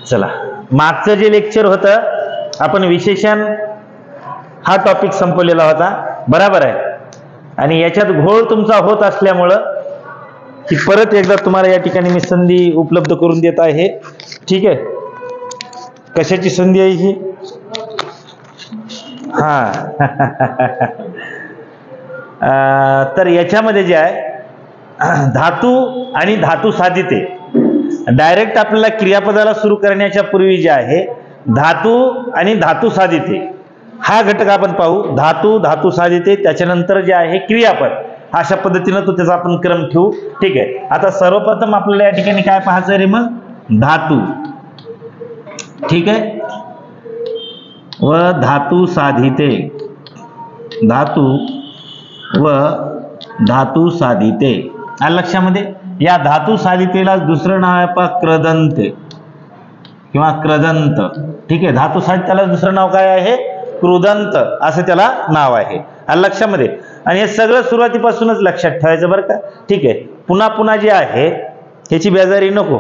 चला, मागचं जे लेक्चर होतं आपण विशेषण हा टॉपिक संपवलेला होता, बरोबर आहे. आणि याच्यात घोळ तुमचा होत असल्यामुळं की परत एकदा तुम्हाला या ठिकाणी मी संधी उपलब्ध करून देत आहे. ठीक आहे, कशाची संधी आहे ही? हा तर याच्यामध्ये जे आहे धातू आणि धातू साधिते, डायरेक्ट आपल्याला क्रियापदाला सुरू करण्याच्या पूर्वी जे आहे धातू आणि धातू साधिते हा घटक आपण पाहू. धातू, धातू साधिते, त्याच्यानंतर जे आहे क्रियापद, अशा पद्धतीनं तो त्याचा आपण क्रम ठेवू. ठीक आहे, आता सर्वप्रथम आपल्याला या ठिकाणी काय पाहायचं रे मग? धातू. ठीक आहे, व धातू साधिते, धातू व धातू साधिते. आलं लक्षामध्ये? या धातू साधितेला दुसरं नाव आहे पहा क्रदंत किंवा क्रदंत. ठीक आहे, धातू साधितेला दुसरं नाव काय आहे? कृदंत असं त्याला नाव आहे. आलं लक्षामध्ये? आणि हे सगळं सुरुवातीपासूनच लक्षात ठेवायचं बरं का. ठीक आहे, पुन्हा पुन्हा जे आहे ह्याची बेजारी नको.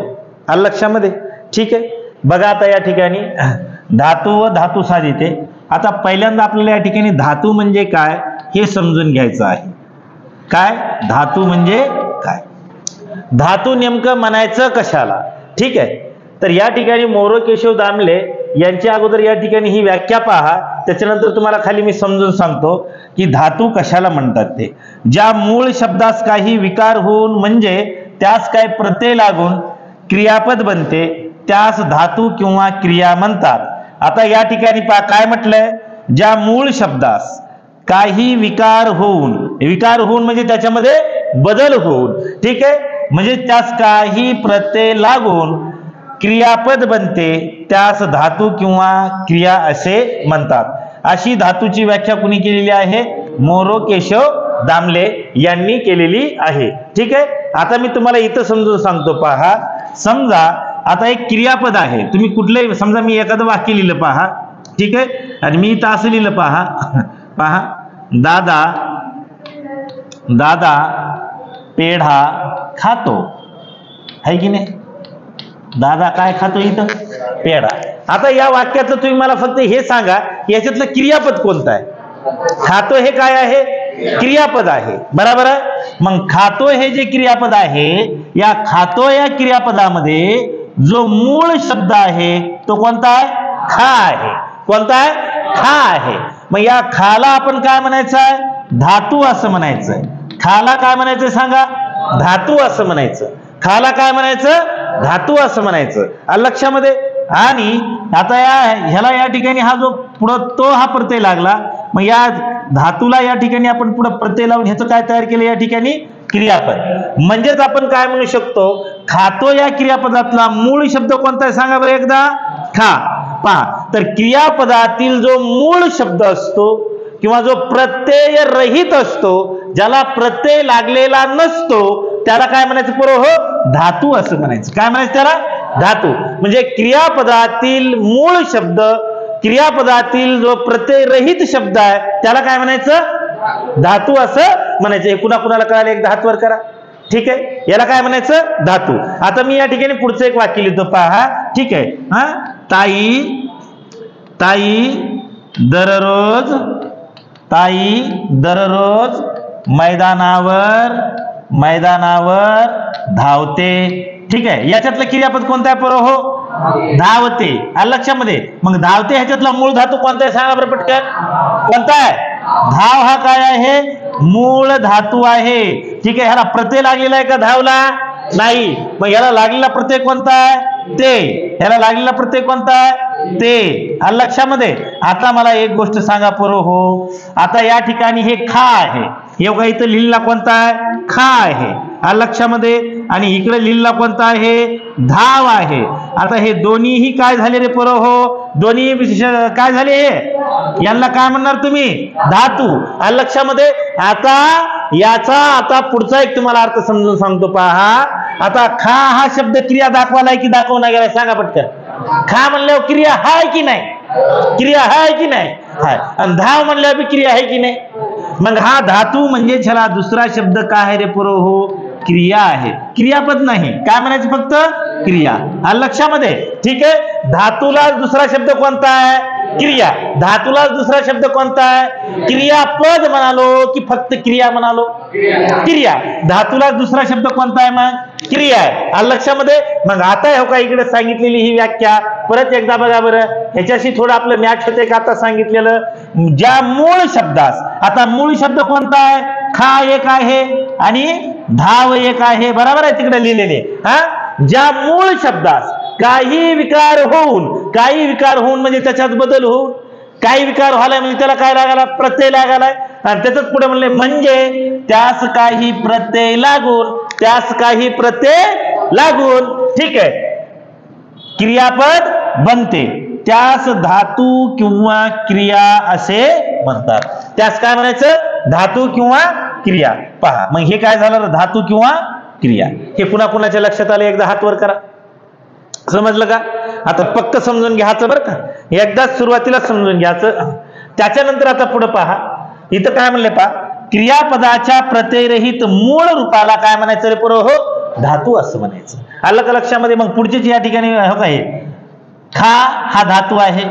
आलं लक्षामध्ये? ठीक आहे, बघा आता या ठिकाणी धातू व धातू साधिते. आता पहिल्यांदा आपल्याला या ठिकाणी धातू म्हणजे काय हे समजून घ्यायचं आहे. काय धातू म्हणजे काय? धातू नेमकं म्हणायचं कशाला? ठीक आहे, तर या ठिकाणी मोरो केशव दामले यांच्या अगोदर या ठिकाणी ही व्याख्या पहा, त्याच्यानंतर तुम्हाला खाली मी समजून सांगतो की धातू कशाला म्हणतात ते. ज्या मूळ शब्दास काही विकार होऊन म्हणजे त्यास काय प्रत्यय लागून क्रियापद बनते त्यास धातू किंवा क्रिया म्हणतात. आता या ठिकाणी पहा काय म्हटलंय? ज्या मूळ शब्दास काही विकार होऊन, विकार होऊन म्हणजे त्याच्यामध्ये बदल होऊन, ठीक आहे, म्हणजे त्यास काही प्रत्यय लागून क्रियापद बनते त्यास धातू किंवा क्रिया असे म्हणतात. अशी धातूची व्याख्या कुणी केलेली आहे? मोरो केशव दामले यांनी केलेली आहे. ठीक आहे, आता मी तुम्हाला इथं समजून सांगतो. पहा, समजा आता एक क्रियापद आहे, तुम्ही कुठलंही समजा मी एखादं वाक्य लिहिलं पहा. ठीक आहे, आणि मी इथं असं लिहिलं पहा. पहा, दादा दादा पेढा खातो, आहे की नाही? दादा काय खातो? इथं पेढा. आता या वाक्यातलं तुम्ही मला फक्त हे सांगा याच्यातलं क्रियापद कोणतं आहे? खातो हे काय आहे? क्रियापद आहे, बरोबर आहे. मग खातो हे जे क्रियापद आहे, या खातो या क्रियापदामध्ये जो मूळ शब्द आहे तो कोणता आहे? खा आहे. कोणता आहे? खा आहे. मग या खाला आपण काय म्हणायचं आहे? धातू असं म्हणायचं. खाला काय म्हणायचं सांगा? धातू असं म्हणायचं. खाला काय म्हणायचं? धातू असं म्हणायचं. आलं लक्षामध्ये? आणि आता ह्याला या ठिकाणी हा जो पुढं तो हा प्रत्यय लागला, मग या धातूला या ठिकाणी आपण पुढे प्रत्यय लावून ह्याचं काय तयार केलं? या ठिकाणी क्रियापद. म्हणजेच आपण काय म्हणू शकतो? खातो या क्रियापदातला मूळ शब्द कोणता आहे सांगा बरं एकदा? खा. पहा, तर क्रियापदातील जो मूळ शब्द असतो किंवा जो प्रत्यय रहित असतो, ज्याला प्रत्यय लागलेला नसतो, त्याला काय म्हणायचं पोरं हो? धातू असं म्हणायचं. काय म्हणायचं त्याला? धातू. म्हणजे क्रियापदातील मूळ शब्द, क्रियापदातील जो प्रत्यय रहित शब्द आहे त्याला काय म्हणायचं? धातू असं म्हणायचं. हे कुणा कुणाला कळालं? एकदा हात वर करा. ठीक आहे, याला काय म्हणायचं? धातू. आता मी या ठिकाणी पुढचं एक वाक्य लिहितो पहा. ठीक आहे, हा, ताई ताई दररोज, ताई दररोज मैदानावर धावते. ठीक आहे, याच्यातलं क्रियापद कोणतं आहे पोरं हो? धावते. आलं लक्षामध्ये? मग धावते ह्याच्यातला मूळ धातू कोणता आहे सांगा बरं पटकन? कोणता आहे? धाव हा काय आहे? मूळ धातू आहे. ठीक आहे, ह्याला प्रत्यय लागलेला आहे का धावला? नाही. मग ह्याला लागलेला प्रत्यय कोणता आहे? ते. ह्याला लागलेला प्रत्यय कोणता आहे? ते. आलं लक्षामध्ये? आता मला एक गोष्ट सांगा पोरं हो, आता या ठिकाणी हे खा आहे, एवढा इथं लिहिलेला कोणता आहे? खा आहे. आलं लक्षामध्ये? आणि इकडे लिहिलेला कोणता आहे? धाव आहे. आता हे दोन्हीही काय झाले रे पोरं हो? दोन्ही काय झाले? हे यांना काय म्हणणार तुम्ही? धातू. आलं लक्षामध्ये? आता याचा आता पुढचा एक तुम्हाला अर्थ समजून सांगतो पहा. आता खा हा शब्द क्रिया दाखवायला की दाखवला गेलाय सांगा पटकन? खा म्हणल्यावर क्रिया हाय की नाही? क्रिया हाय की नाही? हाय. आणि धाव म्हणल्यावर क्रिया आहे की नाही? मग हा धातू म्हणजे ह्याला दुसरा शब्द काय आहे रे पोरं हो? क्रिया आहे, क्रियापद नाही. काय म्हणायचं, फक्त क्रिया. लक्षामध्ये, ठीक आहे. धातूला दुसरा शब्द कोणता आहे, क्रिया. धातूला दुसरा शब्द कोणता आहे, क्रियापद म्हणालो की फक्त क्रिया म्हणालो, क्रिया. धातूला दुसरा शब्द कोणता आहे, मग क्रिया आहे. लक्षामध्ये. मग आता हो का इकडे सांगितलेली ही व्याख्या परत एकदा बघा बरं. ह्याच्याशी थोडं आपलं मॅच होते का, आता सांगितलेलं ज्या मूळ शब्दास, आता मूळ शब्द कोणता आहे, खा एक आहे आणि धाव एक आहे, बरोबर आहे तिकडे लिहिलेले. ज्या मूळ शब्दास काही विकार होऊन म्हणजे त्याच्यात बदल होऊन काही विकार व्हायला म्हणजे त्याला काय लागायला, प्रत्यय लागायलाय. आणि त्याच पुढे म्हणले म्हणजे त्यास काही प्रत्यय लागून, ठीक आहे, क्रियापद बनते. त्यास धातू किंवा क्रिया असे म्हणतात. त्यास काय म्हणायचं, धातू किंवा क्रिया. पहा मग हे काय झालं, धातू किंवा क्रिया. हे कुणाच्या लक्षात आले, एकदा हात वर करा. समजलं का. आता पक्क समजून घ्यायचं बरं का, एकदाच सुरुवातीला समजून घ्यायचं. त्याच्यानंतर आता पुढे पहा, इथं काय म्हणले पहा, क्रियापदाच्या प्रत्ययरहित मूळ रूपाला काय म्हणायचं रे पोरं, हो धातू असं म्हणायचं. आलं का लक्षामध्ये. मग पुढचेच या ठिकाणी हो काय, खा हा धातू आहे,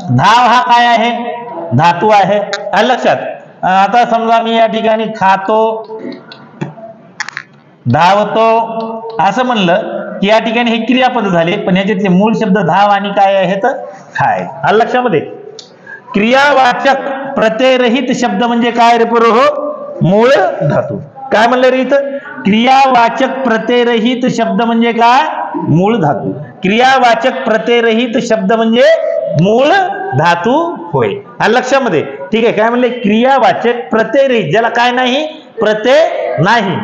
धाव हा काय आहे, धातू आहे. आलं लक्षात. आता समजा मी या ठिकाणी खातो, धावतो असं म्हणलं की या ठिकाणी हे क्रियापद झाले, पण याच्यातले मूळ शब्द धाव आणि काय आहेत, खाय. आलं लक्षामध्ये. क्रियावाचक प्रत्ययरहित शब्द म्हणजे काय रे पोरं, हो मूळ धातू. काय म्हणलं रे इथं, क्रियावाचक प्रत्ययरहित शब्द म्हणजे काय, मूळ धातू. क्रियावाचक प्रत्ययरहित शब्द म्हणजे मूळ धातू होय. आलं लक्षामध्ये. ठीक आहे. काय म्हणले, क्रियावाचक प्रत्ययरहित, ज्याला काय नाही, प्रत्यय नाही,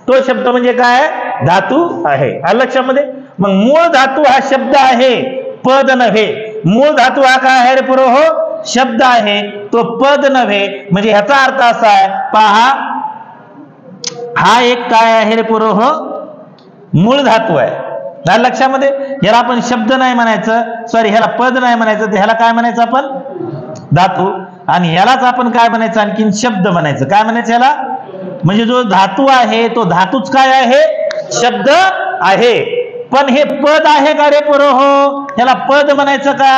तो शब्द म्हणजे काय, धातू आहे. आलं लक्षामध्ये. मग मूळ धातू हा शब्द आहे, पद नव्हे. मूळ धातू हा काय आहे रे पोरं, हो शब्द आहे, तो पद नव्हे. म्हणजे ह्याचा अर्थ असा आहे, पहा हा एक काय आहे रे पोरं, हो मूळ धातू आहे. लक्षामध्ये. ह्याला आपण शब्द नाही म्हणायचं, सॉरी ह्याला पद नाही म्हणायचं, तर ह्याला काय म्हणायचं आपण, धातू. आणि ह्यालाच आपण काय म्हणायचं, आणखीन शब्द म्हणायचं. काय म्हणायचं ह्याला, म्हणजे जो धातू आहे तो धातूच काय आहे, शब्द आहे. पण हे पद आहे का रे पोरं, हो ह्याला पद म्हणायचं का,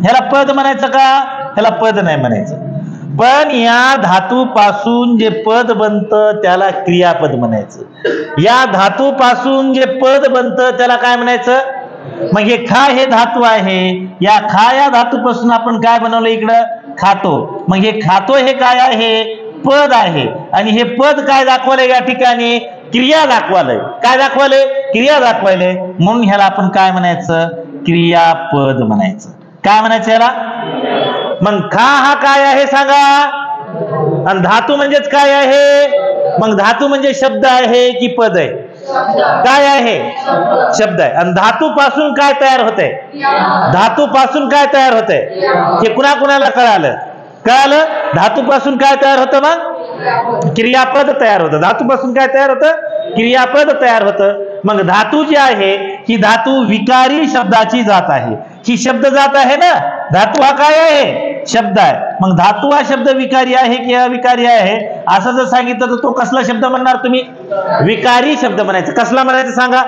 ह्याला पद म्हणायचं का, ह्याला पद नाही म्हणायचं. पण या धातू पासून जे पद बनतं त्याला क्रियापद म्हणायचं. या धातू पासून जे पद बनतं त्याला काय म्हणायचं. मग हे खा हे धातू आहे, या खा या धातूपासून आपण काय बनवलं इकडं, खातो. मग हे खातो हे काय आहे, पद आहे. आणि हे पद काय दाखवलंय या ठिकाणी, क्रिया दाखवालय. काय दाखवालय, क्रिया दाखवायलंय. म्हणून ह्याला आपण काय म्हणायचं, क्रियापद म्हणायचं. काय म्हणायचं याला. मग खा हा काय आहे सांगा, आणि धातू म्हणजेच काय आहे. मग धातू म्हणजे शब्द आहे की पद आहे, काय आहे, शब्द आहे. आणि धातू पासून काय तयार होते, धातू पासून काय तयार होते, हे कुणाकुणाला कळालं, धातू पासून काय तयार होतं, मग क्रियापद तयार होतं. धातू पासून काय तयार होतं, क्रियापद तयार होतं. मग धातू जी आहे ही धातू विकारी शब्दाची जात आहे. ही शब्द जात आहे ना, धातू हा काय आहे, शब्द आहे. मग धातू हा शब्द विकारी आहे की अविकारी आहे असं जर सांगितलं तर तो कसला शब्द म्हणणार तुम्ही, विकारी शब्द म्हणायचं. कसला म्हणायचं सांगा,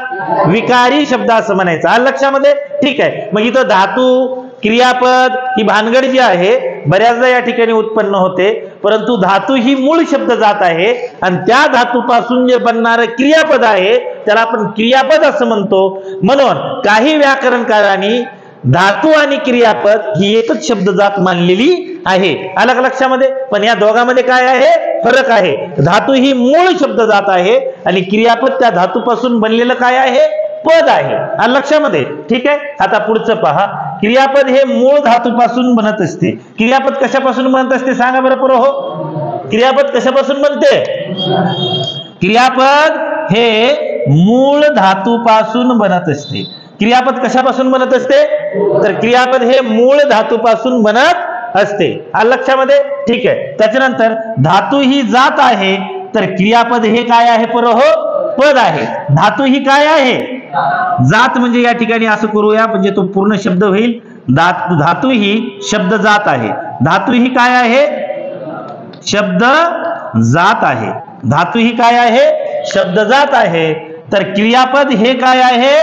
विकारी शब्द असं म्हणायचं. आलं लक्षामध्ये. ठीक आहे. मग इथं धातू क्रियापद ही भानगड जी आहे बऱ्याचदा या ठिकाणी उत्पन्न होते, परंतु धातू ही मूळ शब्द जात आहे आणि त्या धातूपासून जे बनणारं क्रियापद आहे त्याला आपण क्रियापद असं म्हणतो. म्हणून काही व्याकरणकारांनी धातू आणि क्रियापद ही एकच शब्द जात मानलेली आहे. आलं का लक्षामध्ये. पण या दोघांमध्ये काय आहे, फरक आहे. धातू ही मूळ शब्द जात आहे आणि क्रियापद त्या धातूपासून बनलेलं काय आहे, पद आहे. आलं लक्षामध्ये. ठीक आहे. आता पुढचं पहा. क्रियापद हे मूळ धातूपासून बनत असते. क्रियापद कशापासून बनत असते सांगा बरं पोरं हो. क्रियापद कशापासून बनते, क्रियापद हे मूळ धातूपासून बनत असते. क्रियापद कशापासून बनत असते, तर क्रियापद हे मूळ धातूपासून बनत असते. आलं लक्षामध्ये. ठीक आहे. त्याच्यानंतर धातू ही जात आहे तर क्रियापद हे काय आहे पोरं हो, पद आहे. धातू ही काय आहे, जात. म्हणजे या ठिकाणी असं करूया म्हणजे तो पूर्ण शब्द होईल. धातू ही शब्द जात आहे. धातू ही काय आहे, शब्द जात आहे. धातू ही काय आहे, शब्दजात आहे, तर क्रियापद हे काय आहे?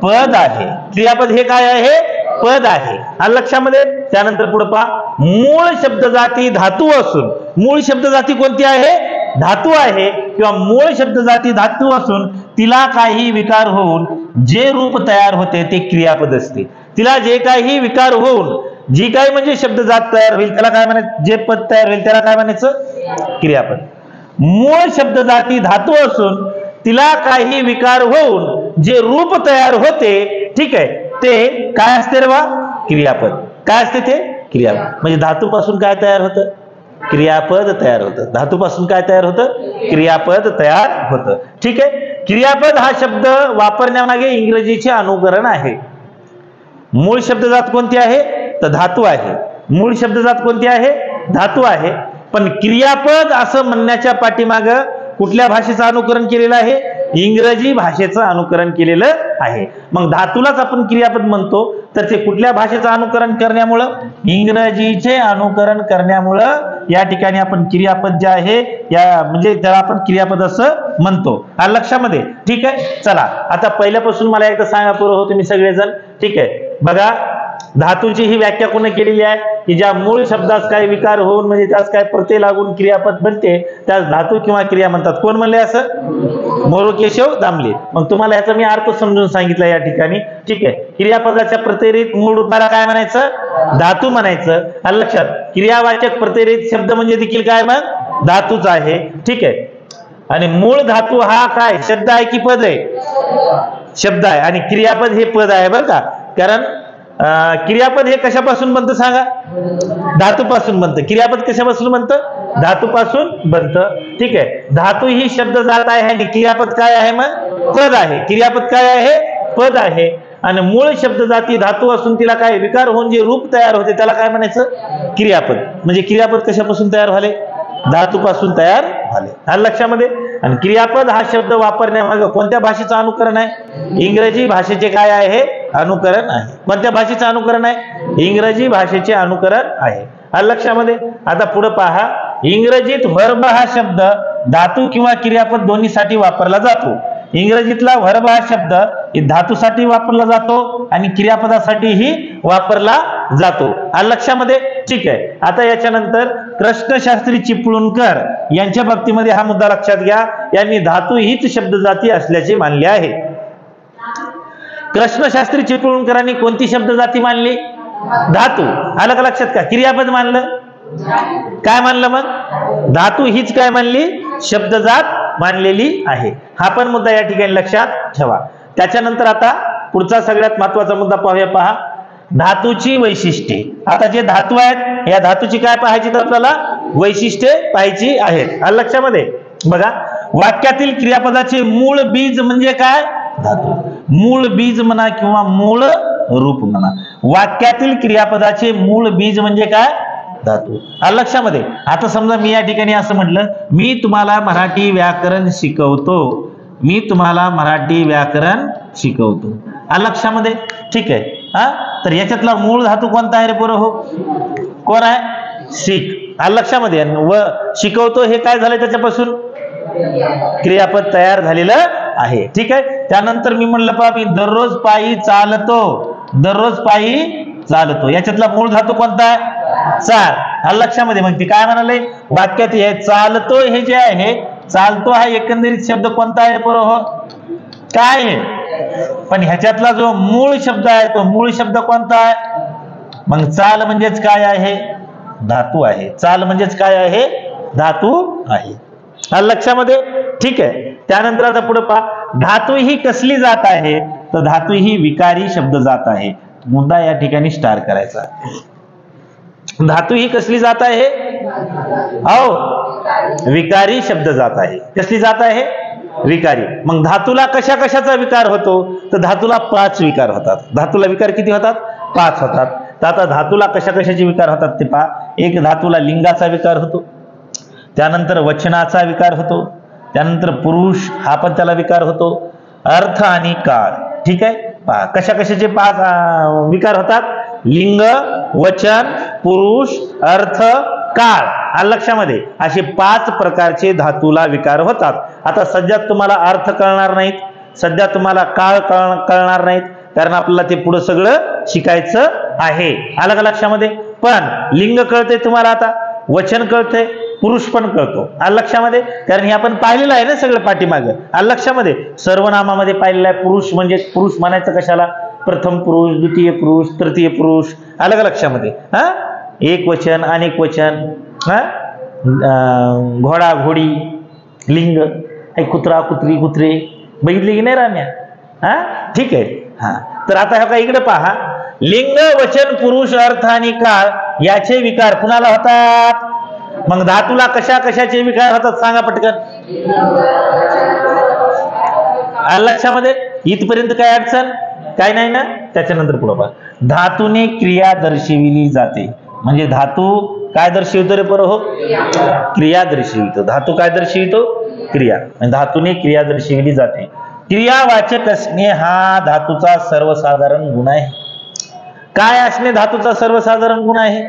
पद आहे. क्रियापद हे काय आहे? पद आहे. आलं लक्षामध्ये? त्यानंतर पुढे पहा, मूळ शब्दजाती धातू असून, मूळ शब्दजाती कोणती आहे? धातू आहे, किंवा मूळ शब्दजाती धातू असून तिला काही विकार होऊन जे रूप तयार होते ते क्रियापद असते. तिला जे काही विकार होऊन जी काही म्हणजे शब्दजात तयार होईल त्याला काय म्हणायचं? जे पद तयार होईल त्याला काय म्हणायचं? क्रियापद. मूळ शब्दजाती धातू असून तिला काही विकार होऊन जे रूप तयार होते, ठीक आहे, ते काय असते रे बा? क्रियापद. काय असते ते? क्रियापद. म्हणजे धातूपासून काय तयार होतं? क्रियापद तयार होतं. धातूपासून काय तयार होतं? क्रियापद तयार होतं. ठीक आहे. क्रियापद हा शब्द वापरण्यामागे इंग्रजीचे अनुकरण आहे. मूळ शब्दजात कोणती आहे? तर धातू आहे. मूळ शब्दजात कोणती आहे? धातू आहे. पण क्रियापद असं म्हणण्याच्या पाठीमागं कुठल्या भाषेचं अनुकरण केलेलं आहे? इंग्रजी भाषेचं अनुकरण केलेलं आहे. मग धातूलाच आपण क्रियापद म्हणतो, तर ते कुठल्या भाषेचं अनुकरण करण्यामुळं? इंग्रजीचे अनुकरण करण्यामुळं या ठिकाणी आपण क्रियापद जे आहे या म्हणजे त्याला आपण क्रियापद असं म्हणतो. आलं लक्षामध्ये? ठीक आहे. चला आता पहिल्यापासून मला एकदा सांगा पुरं हो तुम्ही सगळेजण. ठीक आहे. बघा, धातूची ही व्याख्या कोणी केलेली आहे की ज्या मूळ शब्दास काही विकार होऊन म्हणजे त्यास काय प्रत्यय लागून क्रियापद बनते त्यास धातू किंवा क्रिया म्हणतात. कोण म्हणले असं? मोरोकेशव दामले. मग तुम्हाला ह्याचा मी अर्थ समजून सांगितला या ठिकाणी. ठीक आहे. क्रियापदाच्या प्रत्ययरीत मूळ रूपाला काय म्हणायचं? धातू म्हणायचं. आलं लक्षात? क्रियावाचक प्रत्ययरीत शब्द म्हणजे देखील काय मग? धातूच आहे. ठीक आहे. आणि मूळ धातू हा काय शब्द आहे की पद आहे? शब्द आहे. आणि क्रियापद हे पद आहे बरं का. कारण क्रियापद हे कशापासून बनतं सांगा? धातूपासून बनतं. क्रियापद कशापासून बनतं? धातूपासून बनतं. ठीक आहे. धातू ही शब्द जात आहे आणि क्रियापद काय आहे मग? पद आहे. क्रियापद काय आहे? पद आहे. आणि मूळ शब्द जाती धातू असून तिला काय विकार होऊन जे रूप तयार होते त्याला काय म्हणायचं? क्रियापद. म्हणजे क्रियापद कशापासून तयार झाले? धातूपासून तयार झाले. आलं लक्षामध्ये? आणि क्रियापद हा शब्द वापरण्यामागे कोणत्या भाषेचं अनुकरण आहे? इंग्रजी भाषेचे काय आहे? अनुकरण आहे. कोणत्या भाषेचं अनुकरण आहे? इंग्रजी भाषेचे अनुकरण आहे. आलं लक्षामध्ये? आता पुढे पहा, इंग्रजीत वर्ब हा शब्द धातू किंवा क्रियापद दोन्हीसाठी वापरला जातो. इंग्रजीतला वर्ब हा शब्द धातूसाठी वापरला जातो आणि क्रियापदासाठीही वापरला जातो. आलं लक्षामध्ये? ठीक आहे. आता याच्यानंतर कृष्णशास्त्री चिपळूणकर यांच्या बाबतीमध्ये हा मुद्दा लक्षात घ्या. यांनी धातू हीच शब्दजाती असल्याचे मानले आहे. कृष्णशास्त्री चिपळूणकरांनी कोणती शब्दजाती मानली? धातू. आलं का लक्षात? का क्रियापद मानलं? काय मानलं मग? धातू हीच काय मानली? शब्दजात मानलेली आहे. हा पण मुद्दा या ठिकाणी लक्षात ठेवा. त्याच्यानंतर आता पुढचा सगळ्यात महत्वाचा मुद्दा पाहूया. पहा, धातूची वैशिष्ट्ये. आता जे धातू आहेत या धातूची काय पाहायची तर आपल्याला? वैशिष्ट्ये पाहायची आहेत. आलं लक्षामध्ये? बघा, वाक्यातील क्रियापदाचे मूळ बीज म्हणजे काय? धातू. मूळ बीज म्हणा किंवा मूळ रूप म्हणा. वाक्यातील क्रियापदाचे मूळ बीज म्हणजे काय? धातू. आलं लक्षामध्ये? आता समजा मी या ठिकाणी असं म्हटलं, मी तुम्हाला मराठी व्याकरण शिकवतो. मी तुम्हाला मराठी व्याकरण शिकवतो. आलं लक्षामध्ये? ठीक आहे. तर याच्यातला मूळ धातू कोणता आहे रे पोरं? हो, कोण आहे? शिक. आलं लक्षामध्ये? व शिकवतो हे काय झालं? त्याच्यापासून क्रियापद तयार झालेलं आहे. ठीक आहे. त्यानंतर मी म्हणलं पहा, मी दररोज पायी चालतो. दररोज पायी चालतो. याच्यातला मूळ धातू कोणता आहे? चाल. आलं लक्षामध्ये? मग ते काय म्हणाले? वाक्यात हे चालतो हे जे आहे, चालतो हा एकंदरीत शब्द कोणता आहे पोरं? हो, काय आहे? पण ह्याच्यातला जो मूळ शब्द आहे तो मूळ शब्द कोणता आहे? मग चाल म्हणजेच काय आहे? धातू आहे. चाल म्हणजेच काय आहे? धातू आहे. आलं लक्षामध्ये? ठीक आहे. त्यानंतर आता पुढे पहा, धातू ही कसली जात आहे? तर धातू ही विकारी शब्द जात आहे. मुद्दा या ठिकाणी स्टार करायचा. धातू ही कसली जात आहे? हो, विकारी शब्द जात आहे. कसली जात आहे? विकारी. मग धातूला कशा कशाचा विकार होतो? तर धातूला 5 विकार होतात. धातूला विकार किती होतात? 5 होतात. तर आता धातूला कशा कशाचे विकार होतात ते पहा. एक, धातूला लिंगाचा विकार होतो. त्यानंतर वचनाचा विकार होतो. त्यानंतर पुरुष हा पण त्याला विकार होतो. अर्थ आणि काळ. ठीक आहे. पहा कशा कशाचे 5 विकार होतात? लिंग, वचन, पुरुष, अर्थ, काळ, आलं लक्षामध्ये? असे 5 प्रकारचे धातूला विकार होतात. आता सध्या तुम्हाला अर्थ कळणार नाहीत, सध्या तुम्हाला काळ कळणार नाहीत, कारण आपल्याला ते पुढे सगळं शिकायचं आहे. आलं का लक्षामध्ये? पण लिंग कळतंय तुम्हाला, आता वचन कळतंय, पुरुष पण कळतो. आलं लक्षामध्ये? कारण हे आपण पाहिलेलं आहे ना सगळं पाठीमागं. आलं लक्षामध्ये? सर्वनामामध्ये पाहिलेलं आहे. पुरुष म्हणजे पुरुष म्हणायचं कशाला? प्रथम पुरुष, द्वितीय पुरुष, तृतीय पुरुष. आलं का लक्षामध्ये? हा, एक वचन, अनेक वचन, हा, घोडा घोडी, लिंग, कुत्रा कुत्री कुत्रे. बघितली की नाही राम्या? हा, ठीक आहे. हा, तर आता ह्या इकडे पहा, लिंग, वचन, पुरुष, अर्थ आणि काळ याचे विकार कुणाला होतात? मग धातूला कशा कशाचे विकार होतात सांगा पटकन. लक्षामध्ये? इथपर्यंत काय अडचण काय नाही ना? त्याच्यानंतर पुढे पहा, धातूने क्रिया दर्शविली जाते. म्हणजे धातू काय दर्शवितो रे बरं? हो, क्रिया दर्शवितो. धातू काय दर्शवितो? क्रिया. धातूने क्रिया दर्शविली जाते. क्रियावाचक असणे हा धातूचा सर्वसाधारण गुण आहे. काय असणे धातूचा सर्वसाधारण गुण आहे?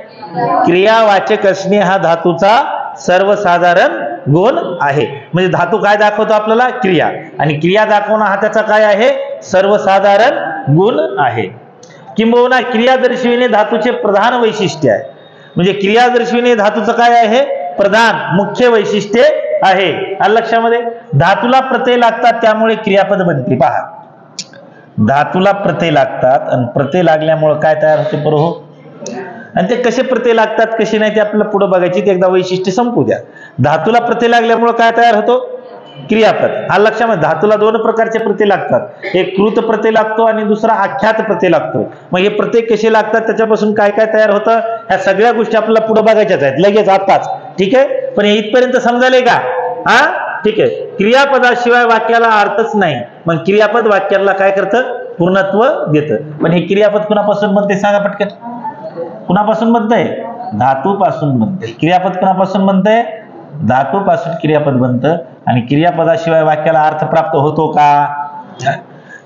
क्रियावाचक असणे हा धातूचा सर्वसाधारण गुण आहे. म्हणजे धातू काय दाखवतो आपल्याला? क्रिया. आणि क्रिया दाखवणं हा त्याचा काय आहे? सर्वसाधारण गुण आहे. किंबहुना क्रिया दर्शविणे धातूचे प्रधान वैशिष्ट्य आहे. म्हणजे क्रिया दर्शविणे धातूचं काय आहे? प्रधान मुख्य वैशिष्ट्य आहे. आलं लक्षामध्ये? धातूला प्रत्यय लागतात त्यामुळे क्रियापद बनते. पहा, धातूला प्रत्यय लागतात आणि प्रत्यय लागल्यामुळे काय तयार होते बरं? हो, आणि ते कसे प्रत्यय लागतात कसे नाही ते आपल्याला पुढे बघायची. ते एकदा वैशिष्ट्य संपू द्या. धातूला प्रत्यय लागल्यामुळे काय तयार होतो? क्रियापद. आलं लक्षामध्ये? धातूला 2 प्रकारचे प्रत्यय लागतात. एक कृत प्रत्यय लागतो आणि दुसरा आख्यात प्रत्यय लागतो. मग हे प्रत्यय कसे लागतात, त्याच्यापासून काय काय तयार होतं, ह्या सगळ्या गोष्टी आपल्याला पुढे बघायच्याच आहेत लगेच आताच. ठीक आहे? पण हे इथपर्यंत समजायलंय का? हा, ठीक आहे. क्रियापदाशिवाय वाक्याला अर्थच नाही. मग क्रियापद वाक्याला काय करतं? पूर्णत्व देतं. पण हे क्रियापद कुणापासून बनते सांगा पटकन? कुणापासून बनतंय? धातूपासून बनते. क्रियापद कुणापासून बनतंय? धातूपासून क्रियापद बनतं. आणि क्रियापदाशिवाय वाक्याला अर्थ प्राप्त होतो का?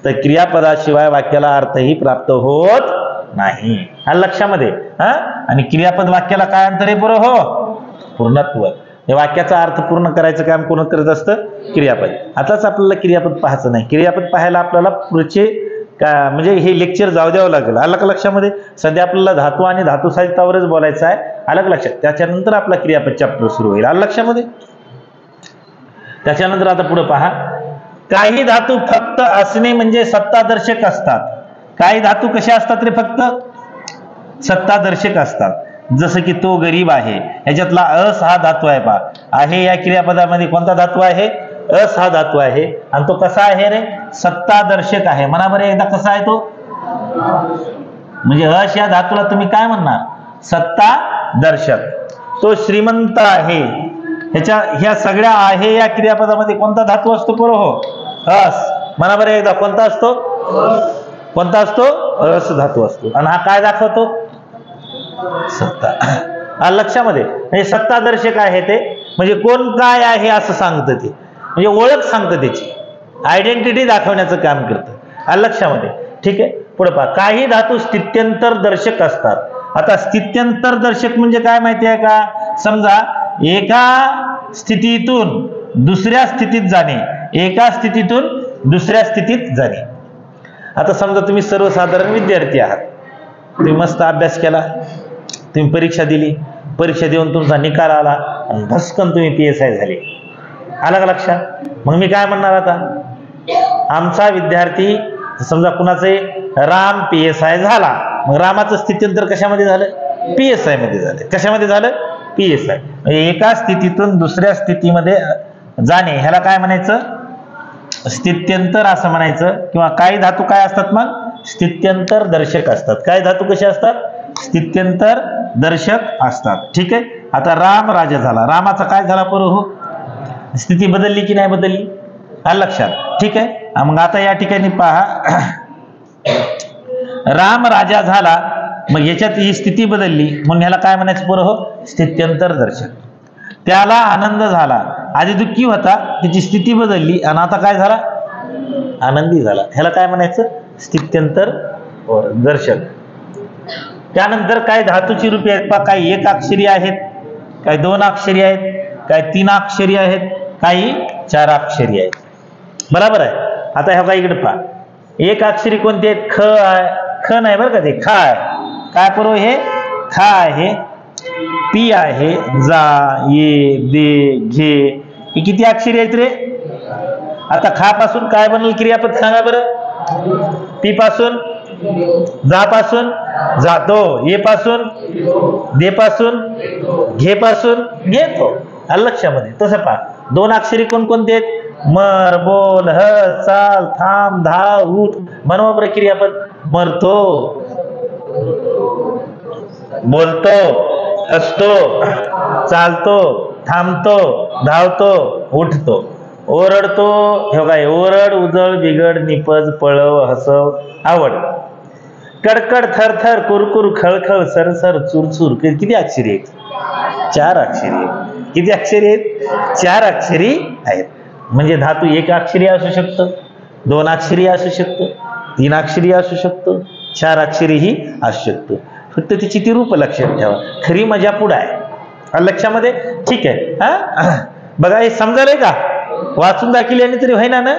तर क्रियापदाशिवाय वाक्याला अर्थही प्राप्त होत नाही. आलं लक्षामध्ये? हा, आणि क्रियापद वाक्याला काय अंतर आहे बरं? हो, पूर्णत्व. या वाक्याचा अर्थ पूर्ण करायचं काम कोण करत असतं? क्रियापद. आताच आपल्याला क्रियापद पाहायचं नाही. क्रियापद पाहायला आपल्याला पुढचे का म्हणजे हे लेक्चर जाऊ द्यावं लागेल. आलं का लक्षामध्ये? सध्या आपल्याला धातू आणि धातू साहित्यावरच बोलायचं आहे. आलं का लक्षात? त्याच्यानंतर आपला क्रियापद चॅप्टर सुरू होईल. आलं लक्षामध्ये? त्याच्यानंतर आता पुढे पहा, काही धातू फक्त असणे म्हणजे सत्तादर्शक असतात. काही धातू कशा असतात रे? फक्त सत्तादर्शक असतात. जसं की तो गरीब आहे, ह्याच्यातला अस हा धातू आहे. पहा, आहे या क्रियापदामध्ये कोणता धातू आहे? अस हा धातू आहे. आणि तो कसा आहे रे? सत्तादर्शक आहे. म्हणा बरं एकदा, कसा आहे तो? म्हणजे अस या धातूला तुम्ही काय म्हणणार? सत्तादर्शक. तो श्रीमंत आहे. ह्या सगळ्या आहे या क्रियापदामध्ये कोणता धातू असतो बरं? हो, अस. म्हणा बरं एकदा, कोणता असतो? कोणता असतो? अस धातू असतो. आणि हा काय दाखवतो? सत्ता. लक्षामध्ये? म्हणजे सत्तादर्शक आहे ते. म्हणजे कोण काय आहे असं सांगतं ते. म्हणजे ओळख सांगतं, त्याची आयडेंटिटी दाखवण्याचं काम करतं. लक्षामध्ये? ठीक आहे. पुढे पहा, काही धातू स्थित्यंतर दर्शक असतात. आता स्थित्यंतर दर्शक म्हणजे काय माहिती आहे का? समजा एका स्थितीतून दुसऱ्या स्थितीत जाणे, एका स्थितीतून दुसऱ्या स्थितीत जाणे. आता समजा तुम्ही सर्वसाधारण विद्यार्थी आहात, तुम्ही मस्त अभ्यास केला, तुम्ही परीक्षा दिली, परीक्षा देऊन तुमचा निकाल आला आणि भस्कन तुम्ही PSI झाले. आला का लक्षात? मग मी काय म्हणणार आता? आमचा विद्यार्थी समजा कुणाचे राम PSI झाला. मग रामाचं स्थित्यंतर कशामध्ये झालं? PSI मध्ये झालं. कशामध्ये झालं? PSI. एका स्थितीतून दुसऱ्या स्थितीमध्ये जाणे ह्याला काय म्हणायचं? स्थित्यंतर असं म्हणायचं. किंवा काही धातू काय असतात? मग स्थित्यंतर दर्शक असतात. काही धातू कसे असतात? स्थित्यंतर दर्शक असतात. ठीक आहे. आता राम राजा झाला. रामाचा काय झाला बरं? हो, स्थिती बदलली की नाही बदलली? आलं लक्षात? ठीक आहे. मग आता या ठिकाणी पहा, राम राजा झाला. मग याच्यात ही स्थिती बदलली म्हणून ह्याला काय म्हणायचं बरं? हो, स्थित्यंतर दर्शक. त्याला आनंद झाला. आधी दुःखी होता, त्याची स्थिती बदलली आणि आता काय झाला? आनंदी झाला. ह्याला काय म्हणायचं? स्थित्यंतर दर्शक. त्यानंतर काय धातूची रूपे आहेत पहा. काही एक अक्षरी आहेत काही 2 अक्षरी आहेत, काही 3 अक्षरी आहेत, काही 4 अक्षरी आहेत. बरोबर आहे. आता ह्या काही इकडे पहा, 1 अक्षरी कोणती आहेत? ख आहे, ख नाही बरं का, ते खा आहे. काय पूर्व हे? खा आहे, पी आहे, जा, ये, दे, घे, ही किती अक्षरी आहेत रे? आता खा पासून काय बनल क्रियापद सांगा बरं? पी पासून, जा पासून जातो, ये पासून, दे पासून, घे पासून घेतो. आलं लक्षामध्ये? तसं पहा, 2 अक्षरी कोणकोणते आहेत? मर, बोल, हस, चाल, थांब, धाव, उठ. बनवा बरं क्रियापद. मरतो, बोलतो, हसतो, चालतो, थांबतो, धावतो, उठतो. ओरडतो, हे काय? ओरड, उजळ, बिघड, निपज, पळव, हसव, आवड. कडकड, थरथर, कुरकुर, खळखळ, सरसर, चुरचुर. किती अक्षरी आहेत? 4 अक्षरी आहेत. किती अक्षरी आहेत? 4 अक्षरी आहेत. म्हणजे धातू 1 अक्षरी असू शकतं, 2 अक्षरी असू शकतं, 3 अक्षरी असू शकतो, 4 अक्षरी ही असू शकतो. फक्त तिची ती रूप लक्षात ठेवा. खरी मजा पुढे आहे. लक्षामध्ये? ठीक आहे. हा बघा, हे समजायलंय का? वाचून दाखवल्याने तरी व्हायना ना?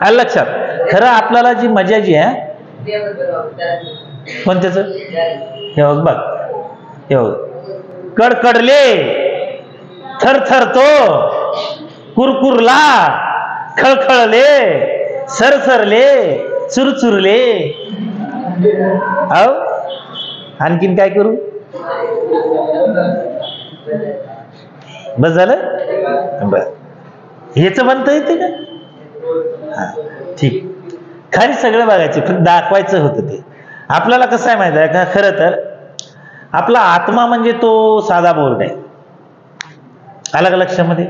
आलं लक्षात? खरं आपल्याला जी मजा जी आहे कोणत्याच? हे बघ, हे बघ, कडकडले, थरथरतो, कुरकुरला, खळखळले, सरसरले, चुरचुरले. अहो आणखीन काय करू? बस झालं? बर, हेच बनता येते का? हा, ठीक. खाली सगळं बघायचं, फक्त दाखवायचं होतं. ते आपल्याला कसं आहे माहिती आहे का? खरं तर आपला आत्मा म्हणजे तो साधा बोर्ड आहे. आलं का लक्षामध्ये?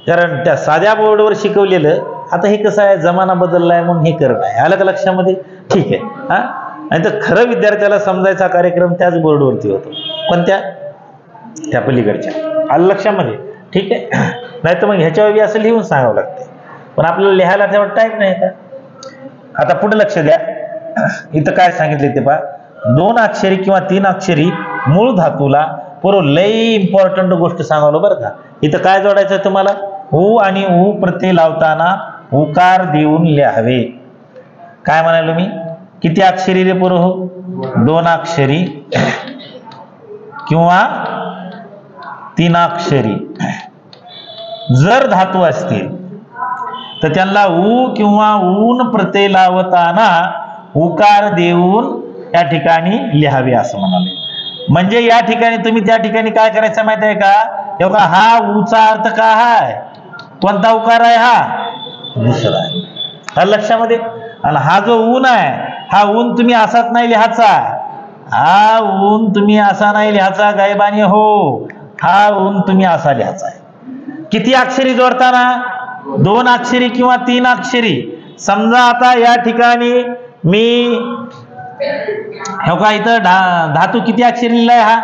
कारण त्या साध्या बोर्डवर शिकवलेलं, आता हे कसं आहे, जमाना बदललाय म्हणून हे करत आहे. आलं का लक्षामध्ये? ठीक आहे. हा, आणि तर खरं विद्यार्थ्याला समजायचा कार्यक्रम त्याच बोर्डवरती होतो. कोणत्या? त्या पलीकडच्या. आलं लक्षामध्ये? ठीक आहे. नाही तर मग ह्याच्यावर असं लिहून सांगावं लागते, पण आपल्याला लिहायला तेवढा टाईम नाही का? आता पुढे लक्ष द्या. इथं काय सांगितले ते पहा, 2 अक्षरी किंवा 3 अक्षरी मूळ धातूला पूर्व लई इम्पॉर्टंट गोष्ट सांगावलं बरं का. इथं काय जोडायचं तुम्हाला? उ आणि उ प्रत्यय लावताना उकार देऊन लिहावे. काय म्हणालो मी? किती अक्षरी रे पूर्व? 2 अक्षरी किंवा 3 अक्षरी जर धातू असतील तर त्यांना उ किंवा ऊन प्रत्यय लावताना उकार देऊन या ठिकाणी लिहावे असं म्हणाले. म्हणजे या ठिकाणी तुम्ही त्या ठिकाणी काय करायचं माहिती आहे का? तेव्हा हा उचा अर्थ काय आहे? कोणता उकार आहे? हा दुसरा आहे. लक्षामध्ये? आणि हा जो ऊन आहे, हा ऊन तुम्ही असाच नाही लिहायचा. हा ऊन तुम्ही असा नाही लिहायचा गायबानी हो. हा ऊन तुम्ही असा लिहायचा आहे. किती अक्षरी जोडताना? 2 अक्षरी किंवा 3 अक्षरी. समजा आता या ठिकाणी मी हो का, इथं धातू किती अक्षरी लिहिलाय? हा